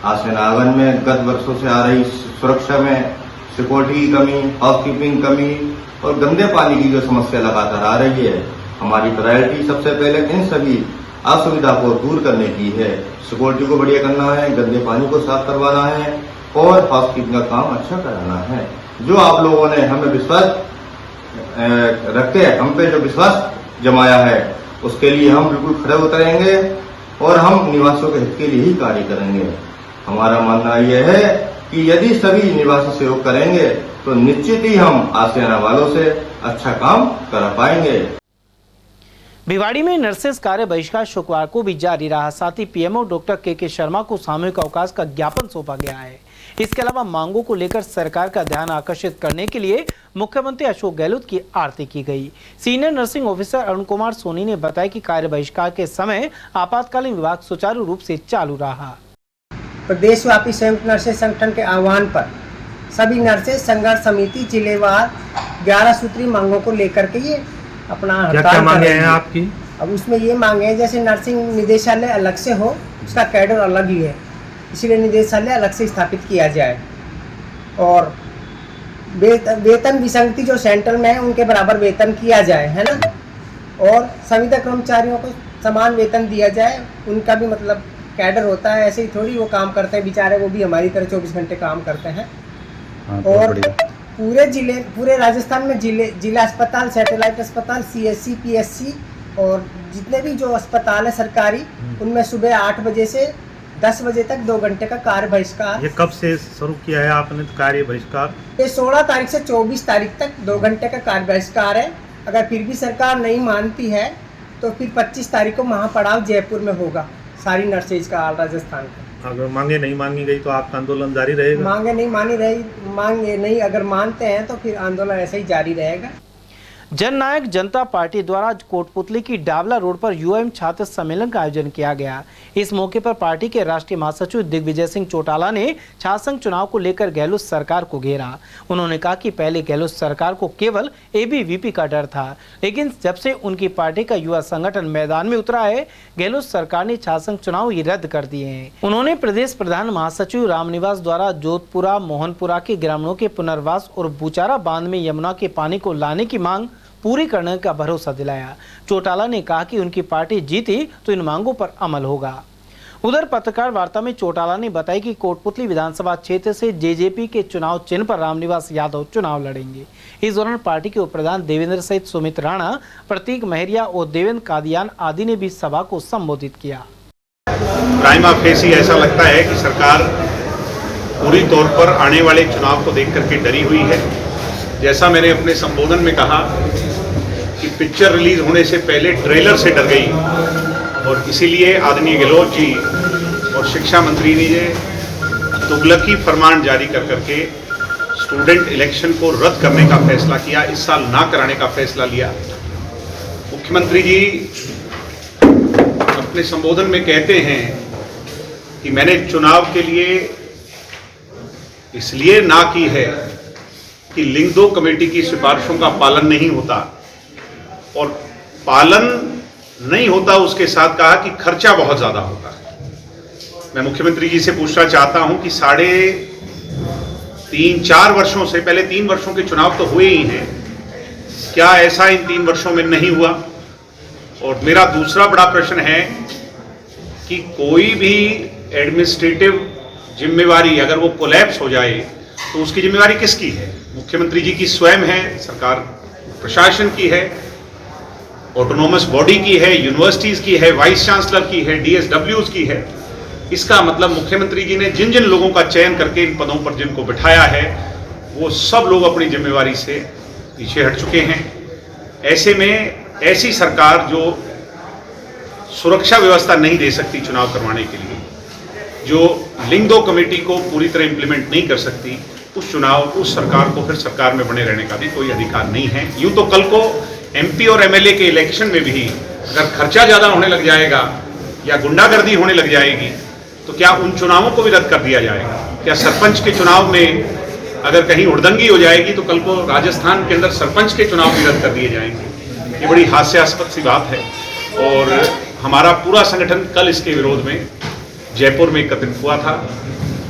आशियाना आंगन में गत वर्षों से आ रही सुरक्षा में सिक्योरिटी की कमी, हाउसकीपिंग कमी और गंदे पानी की जो समस्या लगातार आ रही है, हमारी प्रायोरिटी सबसे पहले इन सभी असुविधा को दूर करने की है। सिक्योरिटी को बढ़िया करना है, गंदे पानी को साफ करवाना है और हाउसकीपिंग का काम अच्छा कराना है। जो आप लोगों ने हमें विश्वास रखते हैं, हम पे जो विश्वास जमाया है, उसके लिए हम बिल्कुल खड़े उतरेंगे और हम निवासियों के हित के लिए ही कार्य करेंगे। हमारा मानना यह है कि यदि सभी निवासी सहयोग करेंगे तो निश्चित ही हम आशियाना वालों से अच्छा काम कर पाएंगे। भिवाड़ी में नर्सेस कार्य बहिष्कार शुक्रवार को भी जारी रहा। साथ ही पीएमओ डॉक्टर के शर्मा को सामूहिक अवकाश का ज्ञापन सौंपा गया है। इसके अलावा मांगों को लेकर सरकार का ध्यान आकर्षित करने के लिए मुख्यमंत्री अशोक गहलोत की आरती की गई। Senior nursing officer Arun Kumar Soni ने बताया कि कार्य बहिष्कार के समय आपातकालीन विभाग सुचारू रूप से चालू रहा। प्रदेशव्यापी संयुक्त नर्सेस संगठन के आह्वान पर सभी नर्सेस संघर्ष समिति जिलेवार 11 सूत्री मांगों को लेकर के ये अपना हड़ताल कर रही है। आपकी अब उसमें ये मांगे हैं, जैसे नर्सिंग निदेशालय अलग से हो, उसका कैडर अलग ही है, इसलिए निदेशालय अलग से स्थापित किया जाए और वेतन विसंगति जो सेंट्रल में है उनके बराबर वेतन किया जाए, है ना। और संविदा कर्मचारियों को समान वेतन दिया जाए। उनका भी मतलब कैडर होता है, ऐसे ही थोड़ी वो काम करते हैं बेचारे, वो भी हमारी तरह 24 घंटे काम करते हैं। और पूरे राजस्थान में जिला अस्पताल, सैटेलाइट अस्पताल, CSC, PSC और जितने भी जो अस्पताल है सरकारी, उनमें सुबह 8 बजे से 10 बजे तक 2 घंटे का कार्य बहिष्कार। ये कब से शुरू किया है आपने कार्य बहिष्कार? ये 16 तारीख से 24 तारीख तक 2 घंटे का कार्य बहिष्कार है। अगर फिर भी सरकार नहीं मानती है तो फिर 25 तारीख को महापड़ाव जयपुर में होगा, सारी नर्सेज का, राजस्थान का। अगर मांगे नहीं मांगी गई तो आपका आंदोलन जारी रहेगा? मांगे नहीं अगर मानते हैं तो फिर आंदोलन ऐसे ही जारी रहेगा। जननायक जनता पार्टी द्वारा कोटपुतली की डावला रोड पर UIM छात्र सम्मेलन का आयोजन किया गया। इस मौके पर पार्टी के राष्ट्रीय महासचिव दिग्विजय सिंह चौटाला ने छात्र चुनाव को लेकर गहलोत सरकार को घेरा। उन्होंने कहा कि पहले गहलोत सरकार को केवल ABVP का डर था, लेकिन जब से उनकी पार्टी का युवा संगठन मैदान में उतरा है, गहलोत सरकार ने छात्र चुनाव ही रद्द कर दिए हैं। उन्होंने प्रदेश प्रधान महासचिव रामनिवास द्वारा जोधपुरा मोहनपुरा के ग्रामीणों के पुनर्वास और बुचारा बांध में यमुना के पानी को लाने की मांग पूरी करने का भरोसा दिलाया। चौटाला ने कहा कि उनकी पार्टी जीती तो इन मांगों पर अमल होगा। उधर पत्रकार वार्ता में चौटाला ने बताया कि कोटपुतली विधानसभा क्षेत्र से JJP के चुनाव चिन्ह पर रामनिवास यादव चुनाव लड़ेंगे। इस दौरान पार्टी के उप प्रधान देवेंद्र सहित सुमित राणा, प्रतीक महरिया और देवेंद्र कादियान आदि ने भी सभा को संबोधित किया। प्राइमा फेसी ऐसा लगता है कि सरकार पूरी तौर पर आने वाले चुनाव को देख करके डरी हुई है। जैसा मैंने अपने संबोधन में कहा कि पिक्चर रिलीज होने से पहले ट्रेलर से डर गई और इसीलिए आदरणीय गहलोत जी और शिक्षा मंत्री ने ये तुगलकी फरमान जारी कर करके स्टूडेंट इलेक्शन को रद्द करने का फैसला किया, इस साल ना कराने का फैसला लिया। मुख्यमंत्री जी अपने संबोधन में कहते हैं कि मैंने चुनाव के लिए इसलिए ना की है कि लिंग 2 कमेटी की सिफारिशों का पालन नहीं होता, और पालन नहीं होता उसके साथ कहा कि खर्चा बहुत ज़्यादा होता है। मैं मुख्यमंत्री जी से पूछना चाहता हूं कि 3.5-4 वर्षों से, पहले 3 वर्षों के चुनाव तो हुए ही हैं, क्या ऐसा इन 3 वर्षों में नहीं हुआ? और मेरा दूसरा बड़ा प्रश्न है कि कोई भी एडमिनिस्ट्रेटिव जिम्मेवारी अगर वो कोलैप्स हो जाए तो उसकी जिम्मेवारी किसकी है? मुख्यमंत्री जी की स्वयं है, सरकार प्रशासन की है, ऑटोनोमस बॉडी की है, यूनिवर्सिटीज़ की है, वाइस चांसलर की है, DSWs की है। इसका मतलब मुख्यमंत्री जी ने जिन जिन लोगों का चयन करके इन पदों पर जिनको बिठाया है वो सब लोग अपनी जिम्मेवारी से पीछे हट चुके हैं। ऐसे में ऐसी सरकार जो सुरक्षा व्यवस्था नहीं दे सकती चुनाव करवाने के लिए, जो लिंग 2 कमेटी को पूरी तरह इंप्लीमेंट नहीं कर सकती, उस सरकार को फिर सरकार में बने रहने का भी कोई अधिकार नहीं है। यूं तो कल को MP और MLA के इलेक्शन में भी अगर खर्चा ज़्यादा होने लग जाएगा या गुंडागर्दी होने लग जाएगी तो क्या उन चुनावों को भी रद्द कर दिया जाएगा? क्या सरपंच के चुनाव में अगर कहीं हुड़दंगी हो जाएगी तो कल को राजस्थान के अंदर सरपंच के चुनाव भी रद्द कर दिए जाएंगे? ये बड़ी हास्यास्पद सी बात है। और हमारा पूरा संगठन कल इसके विरोध में जयपुर में एकत्रित हुआ था।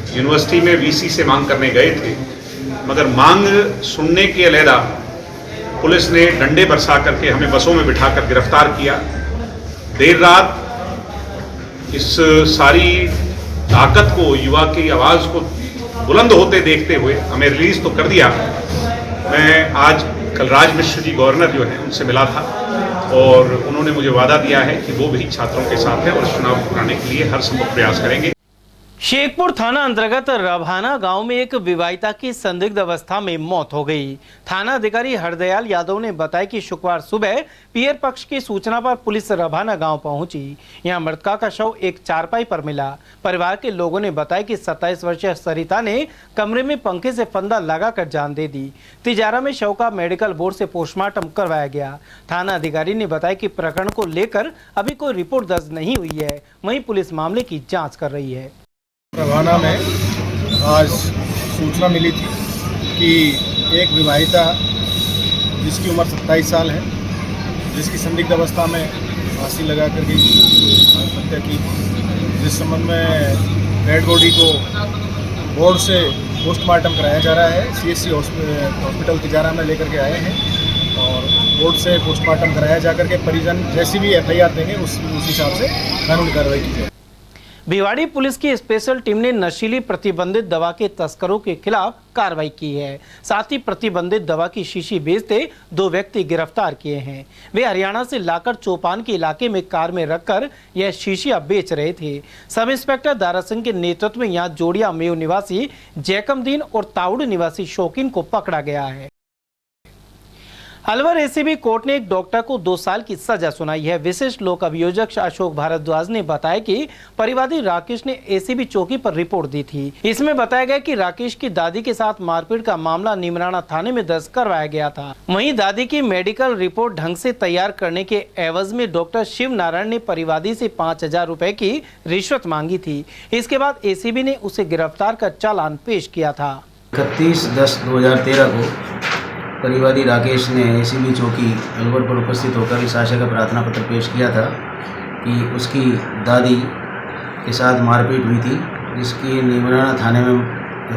यूनिवर्सिटी में VC से मांग करने गए थे, मगर मांग सुनने के अलहदा पुलिस ने डंडे बरसा करके हमें बसों में बिठाकर गिरफ्तार किया। देर रात इस सारी ताकत को, युवा की आवाज़ को बुलंद होते देखते हुए हमें रिलीज़ तो कर दिया। मैं आज कलराज मिश्र जी गवर्नर जो हैं उनसे मिला था और उन्होंने मुझे वादा दिया है कि वो भी छात्रों के साथ हैं और चुनाव कराने के लिए हर संभव प्रयास करेंगे। शेखपुर थाना अंतर्गत रभाना गांव में एक विवाहिता की संदिग्ध अवस्था में मौत हो गई। थाना अधिकारी हरदयाल यादव ने बताया कि शुक्रवार सुबह पियर पक्ष की सूचना पर पुलिस रभाना गांव पहुंची। यहां मृतका का शव एक चारपाई पर मिला। परिवार के लोगों ने बताया कि 27 वर्षीय सरिता ने कमरे में पंखे से फंदा लगाकर जान दे दी। तिजारा में शव का मेडिकल बोर्ड से पोस्टमार्टम करवाया गया। थाना अधिकारी ने बताया कि प्रकरण को लेकर अभी कोई रिपोर्ट दर्ज नहीं हुई है, वहीं पुलिस मामले की जाँच कर रही है। रभाना में आज सूचना मिली थी कि एक विवाहिता जिसकी उम्र 27 साल है, जिसकी संदिग्ध अवस्था में फांसी लगा कर के आत्महत्या की, जिस संबंध में डेड बॉडी को बोर्ड से पोस्टमार्टम कराया जा रहा है। CSC हॉस्पिटल तिजारा में लेकर के आए हैं और बोर्ड से पोस्टमार्टम कराया जा कर के परिजन जैसी भी FIR देंगे उस हिसाब से कानूनी कार्रवाई की जाए। भिवाड़ी पुलिस की स्पेशल टीम ने नशीली प्रतिबंधित दवा के तस्करों के खिलाफ कार्रवाई की है। साथ ही प्रतिबंधित दवा की शीशी बेचते 2 व्यक्ति गिरफ्तार किए हैं। वे हरियाणा से लाकर चौपान के इलाके में कार में रखकर यह शीशियां बेच रहे थे। सब इंस्पेक्टर दारा सिंह के नेतृत्व में यहां जोड़िया मेव निवासी जैकमदीन और ताउड़ निवासी शौकीन को पकड़ा गया है। अलवर ACB कोर्ट ने एक डॉक्टर को 2 साल की सजा सुनाई है। विशिष्ट लोक अभियोजक अशोक भारद्वाज ने बताया कि परिवादी राकेश ने ACB चौकी पर रिपोर्ट दी थी। इसमें बताया गया कि राकेश की दादी के साथ मारपीट का मामला निमराना थाने में दर्ज करवाया गया था। वहीं दादी की मेडिकल रिपोर्ट ढंग से तैयार करने के एवज में डॉक्टर शिव नारायण ने परिवादी से 5,000 रुपए की रिश्वत मांगी थी। इसके बाद ACB ने उसे गिरफ्तार कर चालान पेश किया था। 31/10/2013 को परिवादी राकेश ने ACB चौकी अलवर पर उपस्थित होकर इस आशय का प्रार्थना पत्र पेश किया था कि उसकी दादी के साथ मारपीट हुई थी, जिसकी निमराना थाने में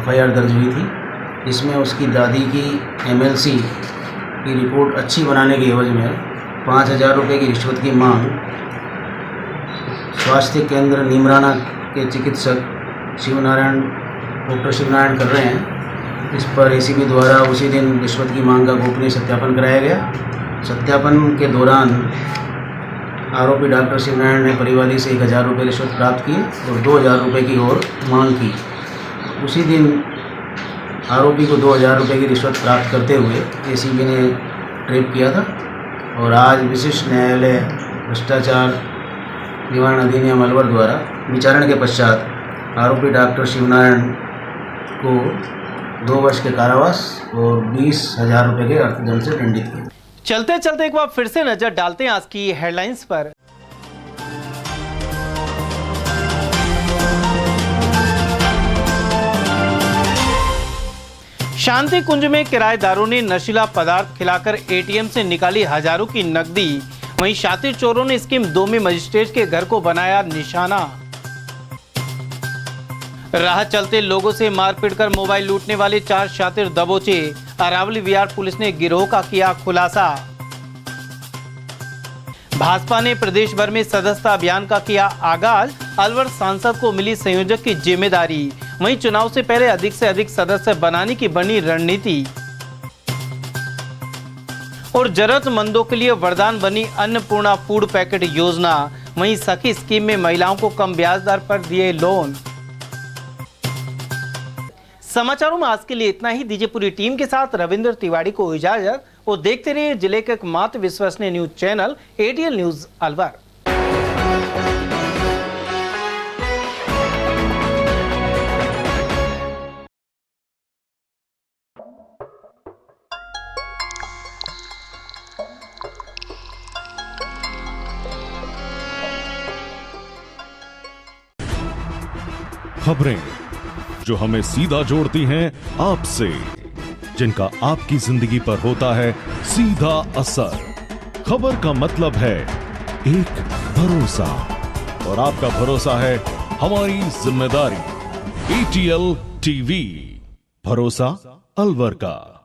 FIR दर्ज हुई थी। इसमें उसकी दादी की MLC की रिपोर्ट अच्छी बनाने के एवज में 5,000 रुपये की रिश्वत की मांग स्वास्थ्य केंद्र निमराना के चिकित्सक डॉक्टर शिवनारायण कर रहे हैं। इस पर ACB द्वारा उसी दिन रिश्वत की मांग का गोपनीय सत्यापन कराया गया। सत्यापन के दौरान आरोपी डॉक्टर शिवनारायण ने परिवादी से 1,000 रुपये रिश्वत प्राप्त की और 2,000 रुपये की और मांग की। उसी दिन आरोपी को 2,000 रुपये की रिश्वत प्राप्त करते हुए ACB ने ट्रेप किया था और आज विशिष्ट न्यायालय भ्रष्टाचार निवारण अधिनियम अलवर द्वारा विचारण के पश्चात आरोपी डॉक्टर शिवनारायण को 2 वर्ष के कारावास और 20,000 रुपये के अर्थदंड से दंडित किया। चलते चलते एक बार फिर से नजर डालते हैं आज की हेडलाइंस पर। शांति कुंज में किराएदारों ने नशीला पदार्थ खिलाकर एटीएम से निकाली हजारों की नकदी। वहीं शातिर चोरों ने स्कीम 2 में मजिस्ट्रेट के घर को बनाया निशाना। राह चलते लोगों से मारपीट कर मोबाइल लूटने वाले 4 शातिर दबोचे। अरावली विहार पुलिस ने गिरोह का किया खुलासा। भाजपा ने प्रदेश भर में सदस्यता अभियान का किया आगाज। अलवर सांसद को मिली संयोजक की जिम्मेदारी। वहीं चुनाव से पहले अधिक से अधिक सदस्य बनाने की बनी रणनीति। और जरूरतमंदों के लिए वरदान बनी अन्नपूर्णा फूड पैकेट योजना। वहीं सखी स्कीम में महिलाओं को कम ब्याज दर पर दिए लोन। समाचारों में आज के लिए इतना ही। दीजिए पूरी टीम के साथ रविंद्र तिवारी को इजाजत और देखते रहिए जिले के एकमात्र विश्वसनीय news channel ATL news Alwar. खबरें जो हमें सीधा जोड़ती हैं आपसे, जिनका आपकी जिंदगी पर होता है सीधा असर। खबर का मतलब है एक भरोसा, और आपका भरोसा है हमारी जिम्मेदारी। ATL TV, भरोसा अलवर का।